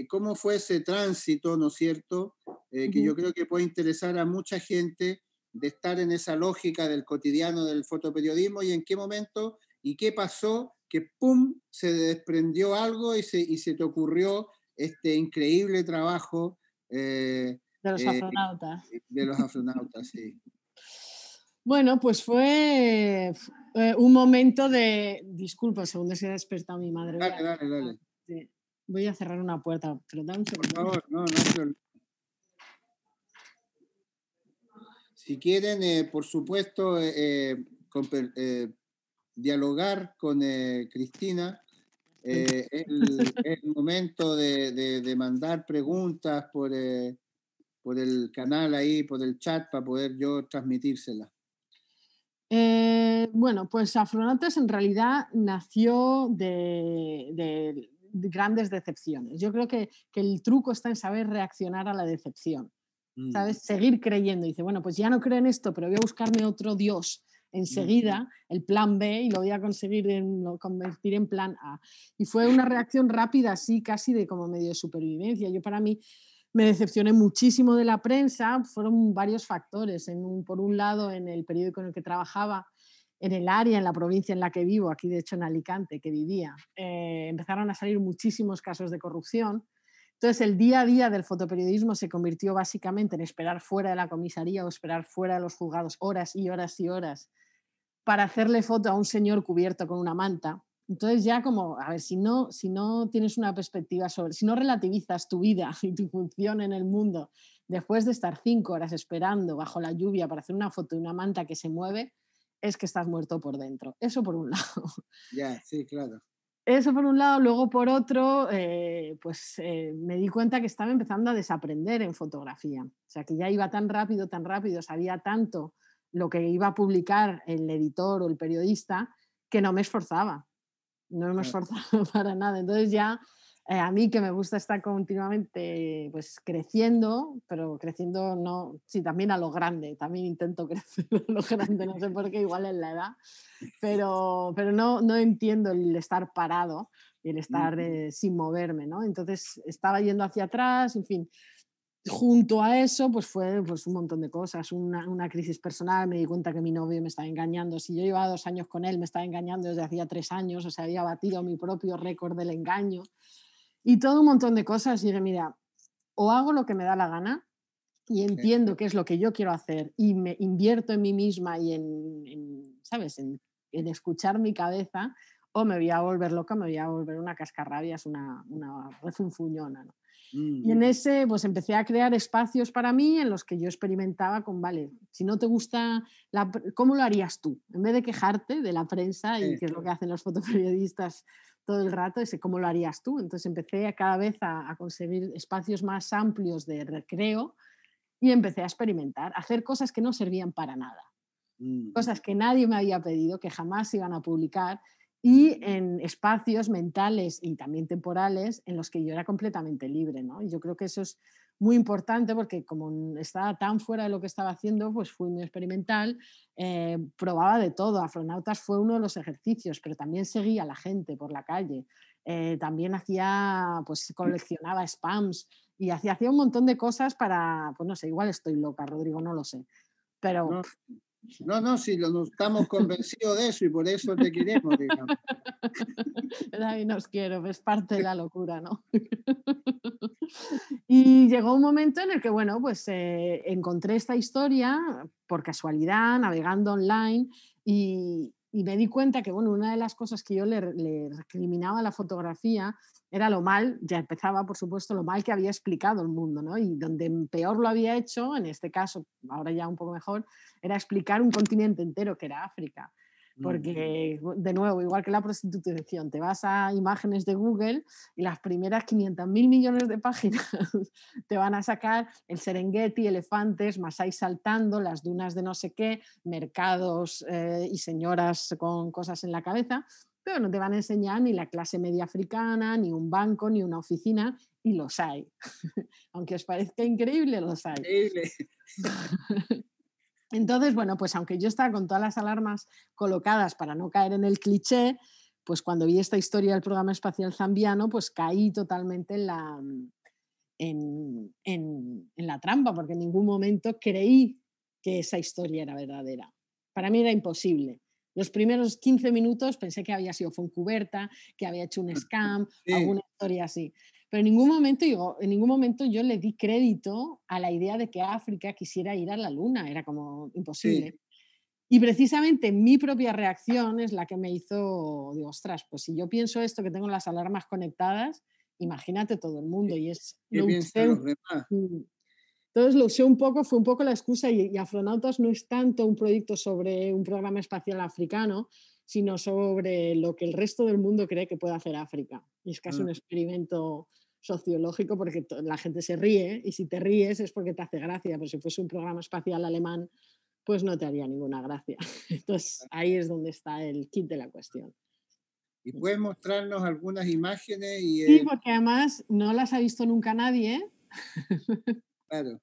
cómo fue ese tránsito, ¿no es cierto? Que yo Ujú. creo que puede interesar a mucha gente de estar en esa lógica del cotidiano del fotoperiodismo y en qué momento y qué pasó que ¡pum!, se desprendió algo y se te ocurrió este increíble trabajo De los eh, astronautas. de los astronautas, sí. Bueno, pues fue un momento de... Disculpa, segundo se ha despertado mi madre. Dale, dale, dale. Sí, voy a cerrar una puerta, pero da un Por segundo. favor, no, no hay problema. Si quieren, por supuesto, dialogar con Cristina, es el momento de mandar preguntas por el canal ahí, por el chat, para poder yo transmitírselas. Bueno, pues Afronautas en realidad nació de grandes decepciones. Yo creo que el truco está en saber reaccionar a la decepción, Mm, ¿sabes? Seguir creyendo. Dice, bueno, pues ya no creo en esto, pero voy a buscarme otro Dios mm, enseguida, el plan B, y lo voy a conseguir, lo convertir en plan A. Y fue una reacción rápida, así casi de como medio de supervivencia. Yo para mí me decepcioné muchísimo de la prensa, fueron varios factores. Por un lado, en el periódico en el que trabajaba, en el área, en la provincia en la que vivo, aquí de hecho en Alicante, que vivía, empezaron a salir muchísimos casos de corrupción. Entonces, el día a día del fotoperiodismo se convirtió básicamente en esperar fuera de la comisaría o esperar fuera de los juzgados horas y horas y horas para hacerle foto a un señor cubierto con una manta. Entonces ya como, a ver, si no tienes una perspectiva sobre, si no relativizas tu vida y tu función en el mundo después de estar 5 horas esperando bajo la lluvia para hacer una foto de una manta que se mueve, es que estás muerto por dentro. Eso por un lado. ya, sí, claro. Eso por un lado, luego por otro, me di cuenta que estaba empezando a desaprender en fotografía. O sea, que ya iba tan rápido, sabía tanto lo que iba a publicar el editor o el periodista que no me esforzaba. No me Claro. esforzaba para nada. Entonces ya a mí que me gusta estar continuamente pues creciendo, pero creciendo no, sí, también a lo grande, también intento crecer a lo grande, no sé por qué, igual en la edad, pero no, no entiendo el estar parado y el estar Mm, sin moverme, ¿no? Entonces estaba yendo hacia atrás, en fin, junto a eso, pues fue pues, un montón de cosas, una crisis personal, me di cuenta que mi novio me estaba engañando, si yo llevaba 2 años con él, me estaba engañando desde hacía 3 años, o sea, había batido mi propio récord del engaño y todo un montón de cosas. Y dije, mira, o hago lo que me da la gana y sí, entiendo qué es lo que yo quiero hacer y me invierto en mí misma y ¿sabes? En escuchar mi cabeza, o me voy a volver loca, me voy a volver una cascarrabias, una refunfuñona, ¿no? mm, Y en ese, pues empecé a crear espacios para mí en los que yo experimentaba con, vale, si no te gusta, ¿cómo lo harías tú? En vez de quejarte de la prensa y sí, que es lo que hacen los fotoperiodistas todo el rato, ese cómo lo harías tú. Entonces empecé a cada vez a conseguir espacios más amplios de recreo y empecé a experimentar, a hacer cosas que no servían para nada, mm, cosas que nadie me había pedido, que jamás se iban a publicar, y en espacios mentales y también temporales en los que yo era completamente libre, ¿no? Y yo creo que eso es muy importante porque como estaba tan fuera de lo que estaba haciendo, pues fui muy experimental, probaba de todo. Afronautas fue uno de los ejercicios, pero también seguía a la gente por la calle. También hacía, pues coleccionaba spams y hacía un montón de cosas para, pues no sé, igual estoy loca, Rodrigo, no lo sé, pero no, no, no, sí, no estamos convencidos de eso y por eso te queremos, digamos. Ay, nos quiero, es parte de la locura, ¿no? Y llegó un momento en el que, bueno, pues encontré esta historia por casualidad, navegando online, y me di cuenta que, bueno, una de las cosas que yo le recriminaba a la fotografía era lo mal, ya empezaba, por supuesto, lo mal que había explicado el mundo, ¿no? Y donde peor lo había hecho, en este caso, ahora ya un poco mejor, era explicar un continente entero, que era África. Mm, Porque, de nuevo, igual que la prostitución, te vas a imágenes de Google y las primeras 500.000 millones de páginas te van a sacar el Serengeti, elefantes, Masái saltando, las dunas de no sé qué, mercados y señoras con cosas en la cabeza, pero no te van a enseñar ni la clase media africana, ni un banco, ni una oficina, y los hay. Aunque os parezca increíble, los hay. increíble. Entonces, bueno, pues aunque yo estaba con todas las alarmas colocadas para no caer en el cliché, pues cuando vi esta historia del programa espacial zambiano, pues caí totalmente en la trampa, porque en ningún momento creí que esa historia era verdadera. Para mí era imposible. Los primeros 15 minutos pensé que había sido Foncuberta, que había hecho un scam, Sí, alguna historia así. Pero en ningún momento yo le di crédito a la idea de que África quisiera ir a la Luna, era como imposible. sí. Y precisamente mi propia reacción es la que me hizo, digo, ostras, pues si yo pienso esto, que tengo las alarmas conectadas, imagínate todo el ¿Qué, mundo. Y es, qué lo piensan usé, los demás? entonces lo usé un poco, fue un poco la excusa y Afronautas no es tanto un proyecto sobre un programa espacial africano, sino sobre lo que el resto del mundo cree que puede hacer África. Y es casi Ah, un experimento sociológico porque la gente se ríe y si te ríes es porque te hace gracia, pero si fuese un programa espacial alemán, pues no te haría ninguna gracia. Entonces ahí es donde está el kit de la cuestión. y puedes mostrarnos algunas imágenes y, Sí, porque además no las ha visto nunca nadie. claro,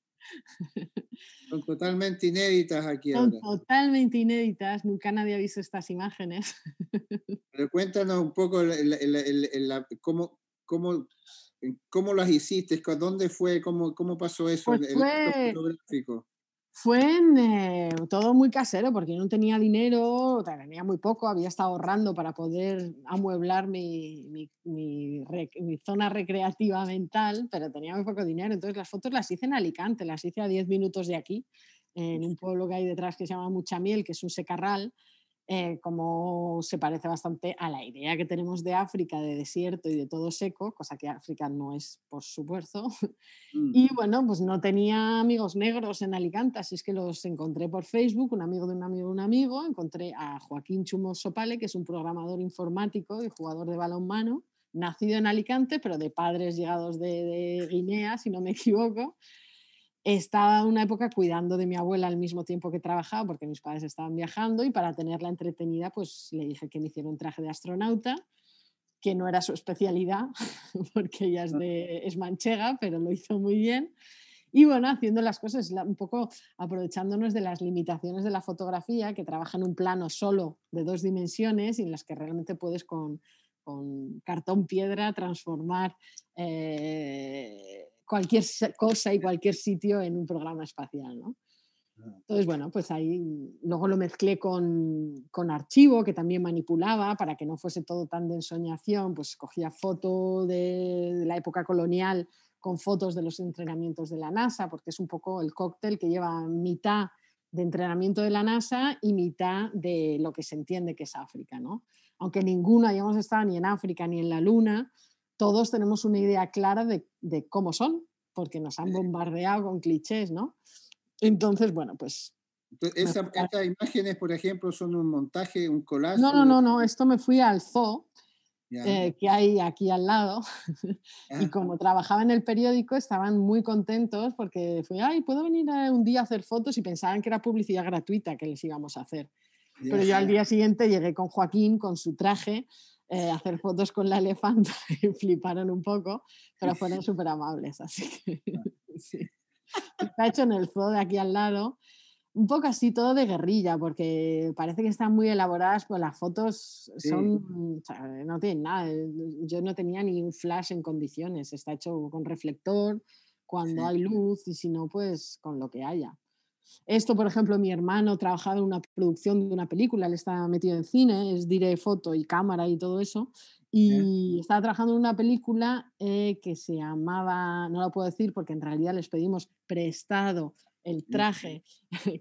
son totalmente inéditas aquí Son ahora. totalmente inéditas, nunca nadie ha visto estas imágenes. Pero cuéntanos un poco cómo las hiciste, dónde fue, cómo pasó eso, Pues el acto fue, fotográfico. fue todo muy casero, porque no tenía dinero, tenía muy poco, había estado ahorrando para poder amueblar mi zona recreativa mental, pero tenía muy poco dinero. Entonces las fotos las hice en Alicante, las hice a 10 minutos de aquí, en un pueblo que hay detrás que se llama Muchamiel, que es un secarral, como se parece bastante a la idea que tenemos de África, de desierto y de todo seco, cosa que África no es, por supuesto. Mm, Y bueno, pues no tenía amigos negros en Alicante, así es que los encontré por Facebook, un amigo de un amigo de un amigo. Encontré a Joaquín Chumos Sopale, que es un programador informático y jugador de balonmano, nacido en Alicante, pero de padres llegados de Guinea, si no me equivoco. Estaba una época cuidando de mi abuela al mismo tiempo que trabajaba, porque mis padres estaban viajando, y para tenerla entretenida, pues le dije que me hiciera un traje de astronauta, que no era su especialidad, porque ella ah, es manchega, pero lo hizo muy bien. Y bueno, haciendo las cosas, un poco aprovechándonos de las limitaciones de la fotografía, que trabaja en un plano solo de 2 dimensiones y en las que realmente puedes con cartón piedra transformar cualquier cosa y cualquier sitio en un programa espacial, ¿no? ah, Entonces, bueno, pues ahí luego lo mezclé con archivo, que también manipulaba para que no fuese todo tan de ensoñación, pues cogía foto de la época colonial con fotos de los entrenamientos de la NASA, porque es un poco el cóctel que lleva mitad de entrenamiento de la NASA y mitad de lo que se entiende que es África, ¿no? Aunque ninguno hayamos estado ni en África ni en la Luna, todos tenemos una idea clara de cómo son, porque nos han sí. bombardeado con clichés, ¿no? Entonces, bueno, pues Entonces, me fui esas imágenes, por ejemplo, son un montaje, un collage. no, no, no, no, esto me fui al zoo, Ya, que hay aquí al lado, y ya, como trabajaba en el periódico estaban muy contentos porque fui: "Ay, ¿puedo venir, un día a hacer fotos?", y pensaban que era publicidad gratuita que les íbamos a hacer. ya. Pero yo al día siguiente llegué con Joaquín, con su traje, a hacer fotos con la elefanta y fliparon un poco, pero fueron superamables, así que sí. Está hecho en el zoo de aquí al lado. Un poco así, todo de guerrilla, porque parece que están muy elaboradas, pues las fotos Sí, son, o sea, no tienen nada. Yo no tenía ni un flash en condiciones, está hecho con reflector, cuando sí, hay luz y si no, pues con lo que haya. Esto, por ejemplo, mi hermano trabajaba en una producción de una película, él está metido en cine, es dire foto y cámara y todo eso, ya, y estaba trabajando en una película que se llamaba, no lo puedo decir porque en realidad les pedimos prestado el ya, traje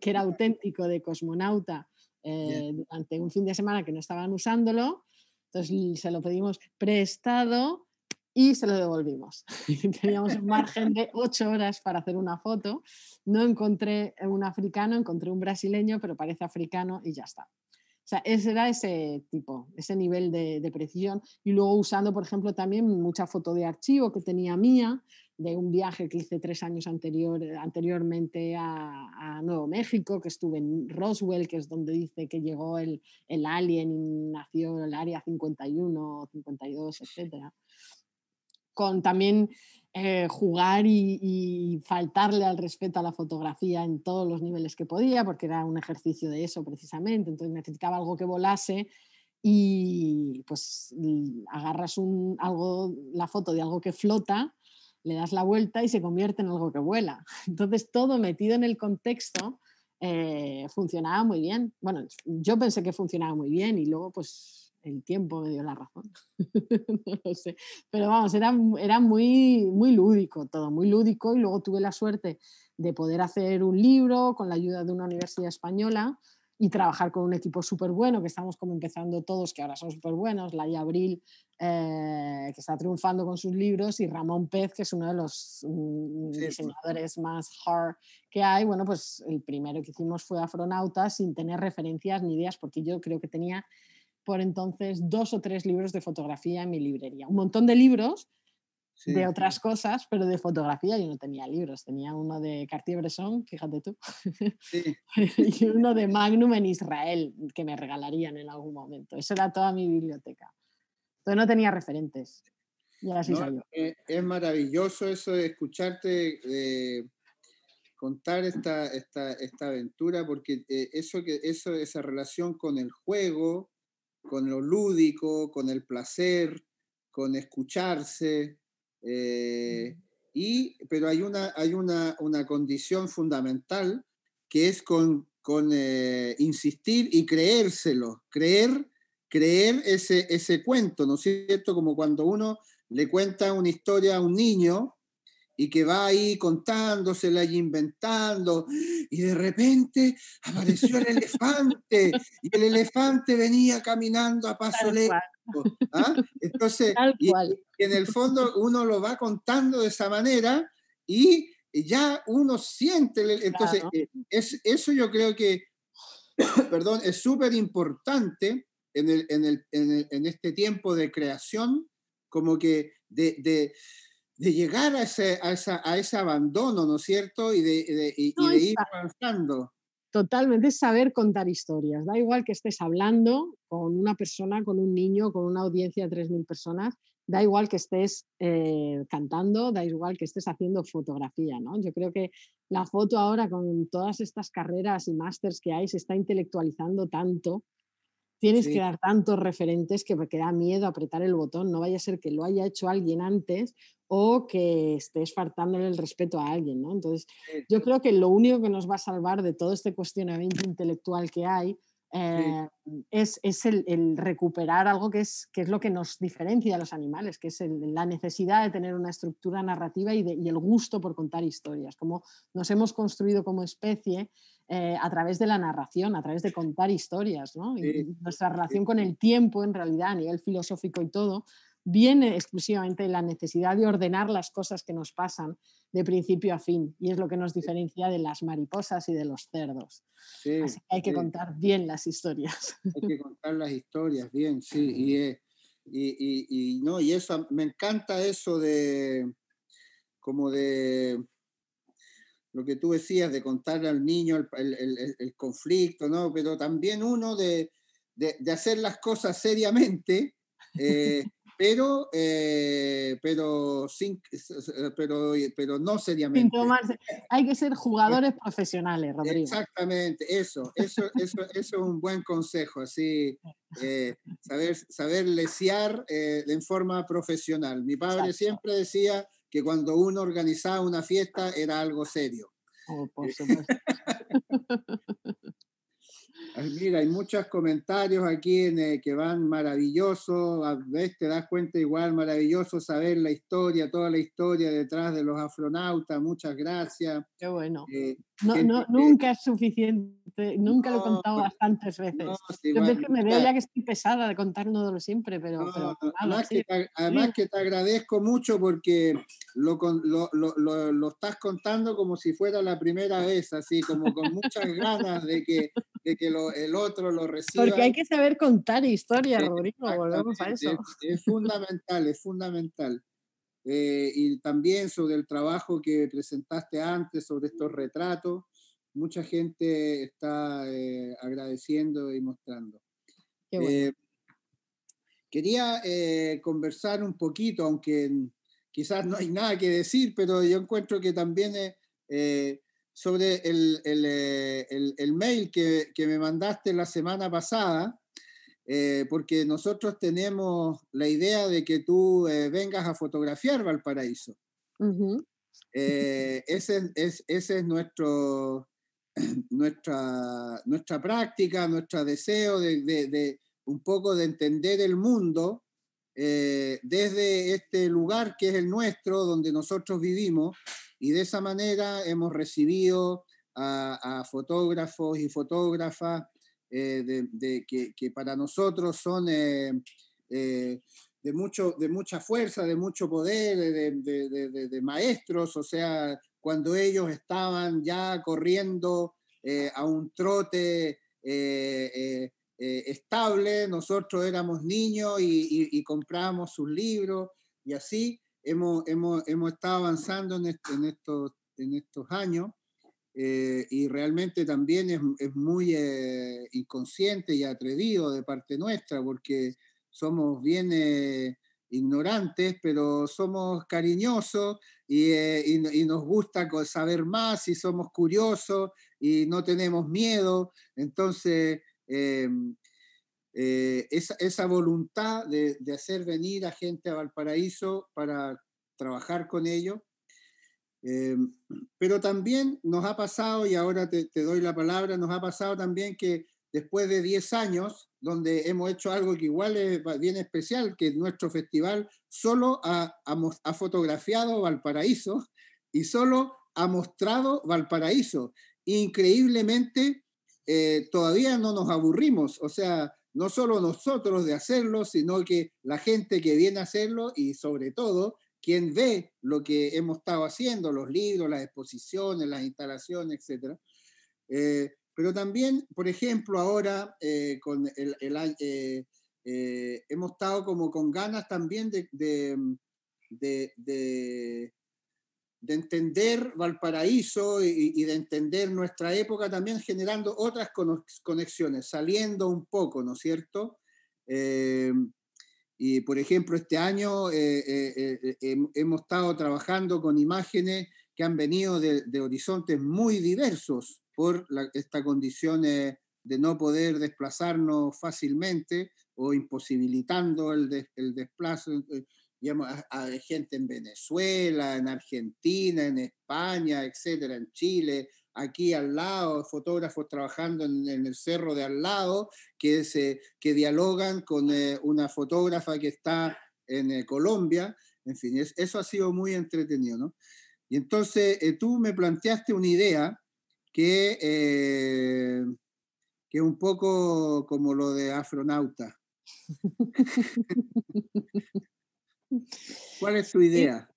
que era auténtico de cosmonauta ya. durante un fin de semana que no estaban usándolo, entonces se lo pedimos prestado y se lo devolvimos. Teníamos un margen de 8 horas para hacer una foto. No encontré un africano, encontré un brasileño, pero parece africano y ya está. O sea, ese era ese tipo, ese nivel de precisión. Y luego usando, por ejemplo, también mucha foto de archivo que tenía mía, de un viaje que hice 3 años anteriormente a Nuevo México, que estuve en Roswell, que es donde dice que llegó el alien y nació el Área 51, 52, etcétera, con también jugar y faltarle al respeto a la fotografía en todos los niveles que podía, porque era un ejercicio de eso precisamente, entonces necesitaba algo que volase y pues agarras la foto de algo que flota, le das la vuelta y se convierte en algo que vuela. Entonces todo metido en el contexto funcionaba muy bien. Bueno, yo pensé que funcionaba muy bien y luego pues el tiempo me dio la razón. No lo sé. Pero vamos, era muy, muy lúdico todo, muy lúdico y luego tuve la suerte de poder hacer un libro con la ayuda de una universidad española y trabajar con un equipo súper bueno, que estamos como empezando todos, que ahora son súper buenos, Laia Abril, que está triunfando con sus libros, y Ramón Pez, que es uno de los Sí, pues, diseñadores más hard que hay. Bueno, pues el primero que hicimos fue Afronauta sin tener referencias ni ideas, porque yo creo que tenía por entonces 2 o 3 libros de fotografía en mi librería. Un montón de libros de sí, otras cosas, pero de fotografía yo no tenía libros. Tenía uno de Cartier-Bresson, fíjate tú, sí. y uno de Magnum en Israel, que me regalarían en algún momento. Eso era toda mi biblioteca. Entonces no tenía referentes. Y así No, salió. es maravilloso eso de escucharte contar esta aventura, porque esa relación con el juego, con lo lúdico, con el placer, con escucharse, eh, pero hay una condición fundamental que es con insistir y creérselo, creer ese cuento, ¿no es cierto? Como cuando uno le cuenta una historia a un niño y que va ahí contándosela y inventando, y de repente apareció el elefante, y el elefante venía caminando a paso Tal lento. cual, ¿Ah? Entonces, tal y cual. en el fondo uno lo va contando de esa manera y ya uno siente, entonces, Claro. eso yo creo que, perdón, es súper importante en este tiempo de creación, como que de llegar a ese abandono, ¿no es cierto? Y No, de ir avanzando. totalmente, es saber contar historias. Da igual que estés hablando con una persona, con un niño, con una audiencia de 3.000 personas, da igual que estés cantando, da igual que estés haciendo fotografía, ¿no? Yo creo que la foto ahora, con todas estas carreras y másters que hay, se está intelectualizando tanto. Tienes que Sí, dar tantos referentes que da miedo apretar el botón. No vaya a ser que lo haya hecho alguien antes o que estés faltándole el respeto a alguien, ¿no? Entonces, sí, yo creo que lo único que nos va a salvar de todo este cuestionamiento intelectual que hay, sí, eh, es el recuperar algo que es lo que nos diferencia a los animales, que es la necesidad de tener una estructura narrativa y el gusto por contar historias. Como nos hemos construido como especie a través de la narración, a través de contar historias, ¿no? Y sí, nuestra sí, relación con el tiempo, en realidad, a nivel filosófico y todo, viene exclusivamente de la necesidad de ordenar las cosas que nos pasan de principio a fin, y es lo que nos diferencia de las mariposas y de los cerdos. sí, Así que hay que sí. contar bien las historias. Hay que contar las historias bien, sí. No, y eso, me encanta eso como de lo que tú decías, de contarle al niño el conflicto, ¿no? Pero también uno de hacer las cosas seriamente, eh, pero no Sin seriamente. tomarse- Hay que ser jugadores profesionales, Rodrigo. Exactamente, eso es un buen consejo, así, saber lesear en forma profesional. Mi padre Exacto. siempre decía que cuando uno organizaba una fiesta era algo serio. Oh, por supuesto. Ay, mira, hay muchos comentarios aquí que van maravillosos. A veces te das cuenta igual, maravilloso saber la historia, toda la historia detrás de los astronautas. Muchas gracias. Qué bueno. Eh, No, gente no, que nunca es suficiente, nunca lo he no, contado bastantes no, veces. sí, Yo es que me veo mira, ya que estoy pesada de contarlo siempre, no, pero no, nada, sí. además que te agradezco mucho porque lo estás contando como si fuera la primera vez, así como con muchas ganas de que el otro lo Porque reciba. hay que saber contar historias, Rodrigo, volvemos a Exactamente, eso. es fundamental, es fundamental. Y también sobre el trabajo que presentaste antes, sobre estos retratos, mucha gente está agradeciendo y mostrando. Qué bueno. Eh, Quería conversar un poquito, aunque quizás no hay nada que decir, pero yo encuentro que también sobre el mail que me mandaste la semana pasada, porque nosotros tenemos la idea de que tú vengas a fotografiar Valparaíso. Ujú. Ese es nuestro, nuestra práctica, nuestro deseo de un poco de entender el mundo desde este lugar que es el nuestro, donde nosotros vivimos, y de esa manera hemos recibido a fotógrafos y fotógrafas que para nosotros son de mucha fuerza, de mucho poder, de maestros, o sea, cuando ellos estaban ya corriendo a un trote estable, nosotros éramos niños y comprábamos sus libros, y así hemos estado avanzando en estos años. Y realmente también es muy inconsciente y atrevido de parte nuestra, porque somos bien ignorantes, pero somos cariñosos y nos gusta saber más y somos curiosos y no tenemos miedo. Entonces, esa voluntad de hacer venir a gente a Valparaíso para trabajar con ellos. Pero también nos ha pasado, y ahora te doy la palabra, nos ha pasado también que después de 10 años, donde hemos hecho algo que igual es bien especial, que nuestro festival solo ha fotografiado Valparaíso y solo ha mostrado Valparaíso. Increíblemente, todavía no nos aburrimos, o sea, no solo nosotros de hacerlo, sino que la gente que viene a hacerlo y sobre todo quien ve lo que hemos estado haciendo, los libros, las exposiciones, las instalaciones, etc. Pero también, por ejemplo, ahora con hemos estado como con ganas también de entender Valparaíso y de entender nuestra época, también generando otras conexiones, saliendo un poco, ¿no es cierto? Y por ejemplo, este año hemos estado trabajando con imágenes que han venido de horizontes muy diversos por esta condición de no poder desplazarnos fácilmente o imposibilitando el desplazo. A gente en Venezuela, en Argentina, en España, etcétera, en Chile, aquí al lado, fotógrafos trabajando en el cerro de al lado, que dialogan con una fotógrafa que está en Colombia. En fin, eso ha sido muy entretenido, ¿no? Y entonces tú me planteaste una idea que es un poco como lo de astronauta. ¿Cuál es tu idea?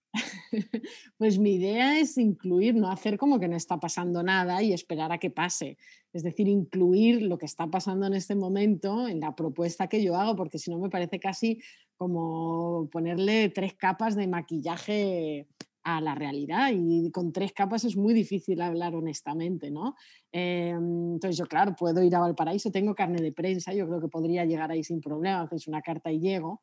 Pues mi idea es incluir, no hacer como que no está pasando nada y esperar a que pase. Es decir, incluir lo que está pasando en este momento en la propuesta que yo hago, porque si no me parece casi como ponerle 3 capas de maquillaje a la realidad y con 3 capas es muy difícil hablar honestamente, ¿no? Entonces yo, claro, puedo ir a Valparaíso, tengo carne de prensa, yo creo que podría llegar ahí sin problema, haces una carta y llego,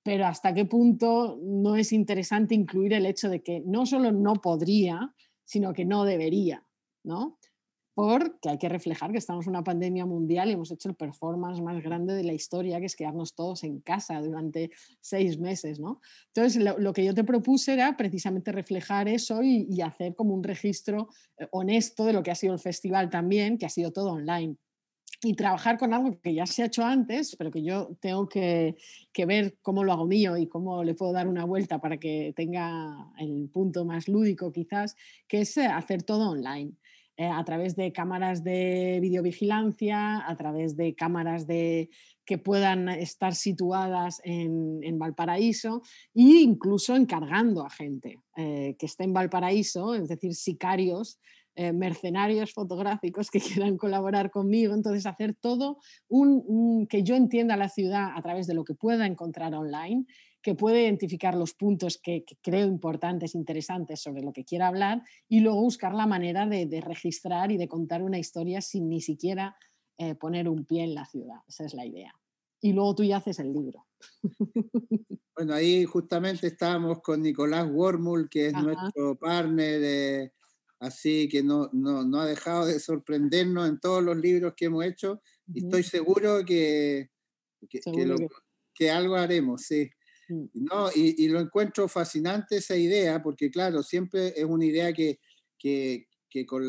pero hasta qué punto no es interesante incluir el hecho de que no solo no podría, sino que no debería, ¿no? Porque hay que reflejar que estamos en una pandemia mundial y hemos hecho el performance más grande de la historia, que es quedarnos todos en casa durante 6 meses, ¿no? Entonces, lo que yo te propuse era precisamente reflejar eso y hacer como un registro honesto de lo que ha sido el festival también, que ha sido todo online y trabajar con algo que ya se ha hecho antes, pero que yo tengo que ver cómo lo hago mío y cómo le puedo dar una vuelta para que tenga el punto más lúdico quizás, que es hacer todo online. A través de cámaras de videovigilancia, a través de cámaras que puedan estar situadas en Valparaíso e incluso encargando a gente que esté en Valparaíso, es decir, sicarios mercenarios fotográficos que quieran colaborar conmigo. Entonces, hacer todo que yo entienda la ciudad a través de lo que pueda encontrar online, que pueda identificar los puntos que creo importantes, interesantes sobre lo que quiera hablar y luego buscar la manera de registrar y de contar una historia sin ni siquiera poner un pie en la ciudad. Esa es la idea. Y luego tú ya haces el libro. Bueno, ahí justamente estábamos con Nicolás Wormul, que es Ajá. nuestro partner, así que no ha dejado de sorprendernos en todos los libros que hemos hecho, y Uh-huh. estoy seguro Seguro que... que algo haremos, sí. Mm. No, y lo encuentro fascinante esa idea, porque claro, siempre es una idea que que con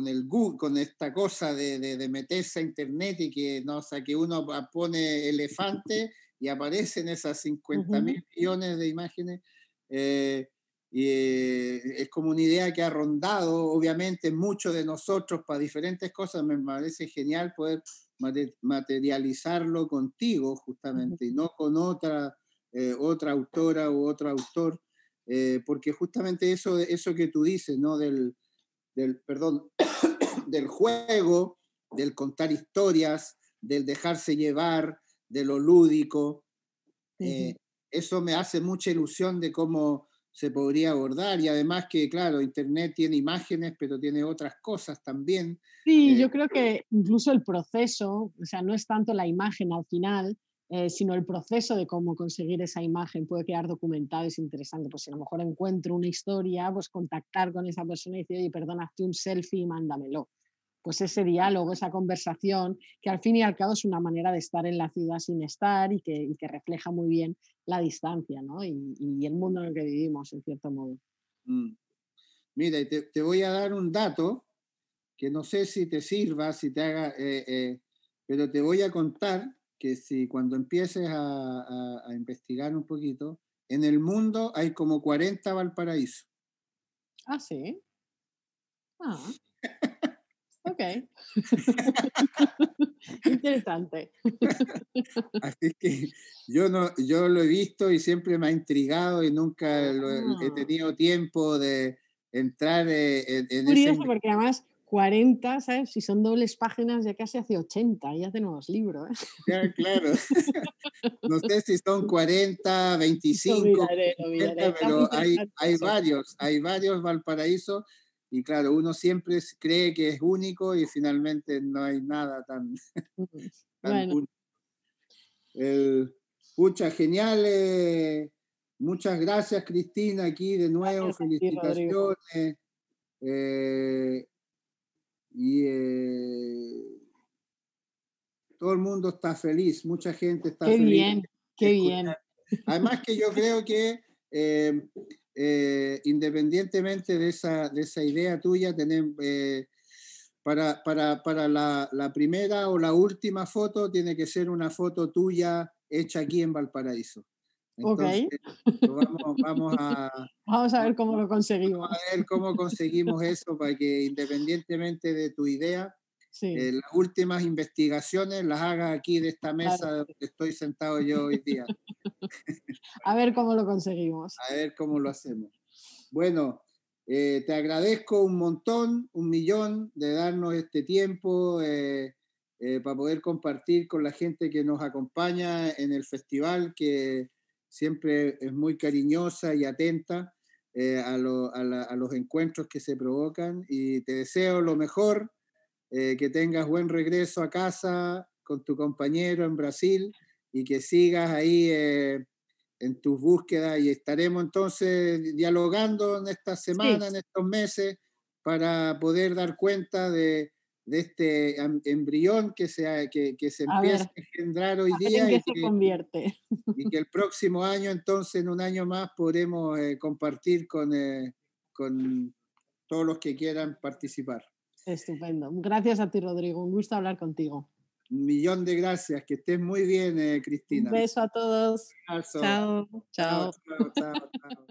el Google, con esta cosa de meterse a internet y que, no, o sea, que uno pone elefante y aparecen esas 50 Ujú. mil millones de imágenes. Es como una idea que ha rondado, obviamente, muchos de nosotros para diferentes cosas. Me parece genial poder materializarlo contigo, Ujú. justamente, y no con otra autora u otro autor, porque justamente eso que tú dices, ¿no? Perdón, del juego, del contar historias, del dejarse llevar, de lo lúdico. eh, Ujú. Eso me hace mucha ilusión de cómo se podría abordar y además que, claro, Internet tiene imágenes, pero tiene otras cosas también. Sí, eh, yo creo que incluso el proceso, o sea, no es tanto la imagen al final, sino el proceso de cómo conseguir esa imagen puede quedar documentado, es interesante. Pues si a lo mejor encuentro una historia, pues contactar con esa persona y decir, oye, perdona, hazte un selfie y mándamelo. Pues ese diálogo, esa conversación, que al fin y al cabo es una manera de estar en la ciudad sin estar y que refleja muy bien la distancia, ¿no? Y el mundo en el que vivimos, en cierto modo. mm. Mira, y te voy a dar un dato que no sé si te sirva, si te haga, pero te voy a contar que si cuando empieces a investigar un poquito, en el mundo hay como 40 Valparaíso. Ah, sí. Ah, ok. Interesante. Así que yo lo he visto y siempre me ha intrigado y nunca he Ah, tenido tiempo de entrar en esa curioso porque investigación. además 40, ¿sabes? Si son dobles páginas ya casi hace 80, ya tenemos libro, ¿eh? Claro, no sé si son 40, Lo 25, miraré, lo miraré. 50, Está muy pero interesante eso. hay varios Valparaíso y claro, uno siempre cree que es único y finalmente no hay nada Mm. tan Bueno, único. Pucha, genial. Muchas gracias, Cristina, aquí de nuevo, gracias a ti, Rodrigo. felicitaciones. eh, y todo el mundo está feliz, mucha gente está Qué feliz bien, de qué bien. escuchar. Además que yo creo que independientemente de esa idea tuya, tenemos, para la primera o la última foto tiene que ser una foto tuya hecha aquí en Valparaíso. Ok. Entonces, vamos Vamos a vamos ver cómo lo conseguimos. a ver cómo conseguimos eso para que independientemente de tu idea, Sí, las últimas investigaciones las hagas aquí de esta claro. mesa donde estoy sentado yo hoy día. A ver cómo lo conseguimos. A ver cómo lo hacemos. Bueno, te agradezco un montón, un millón de darnos este tiempo para poder compartir con la gente que nos acompaña en el festival, que siempre es muy cariñosa y atenta a los encuentros que se provocan. Y te deseo lo mejor, que tengas buen regreso a casa con tu compañero en Brasil y que sigas ahí. En tus búsquedas y estaremos entonces dialogando en esta Sí, semana, en estos meses, para poder dar cuenta de este embrión que se a empieza ver, a engendrar hoy a ver en día qué se convierte. y que el próximo año, entonces, en un año más, podremos compartir con todos los que quieran participar. Estupendo. Gracias a ti, Rodrigo. Un gusto hablar contigo. Un millón de gracias, que estés muy bien, Un Cristina. beso a todos. Un abrazo. Chao, Chao, chao. chao, chao, chao.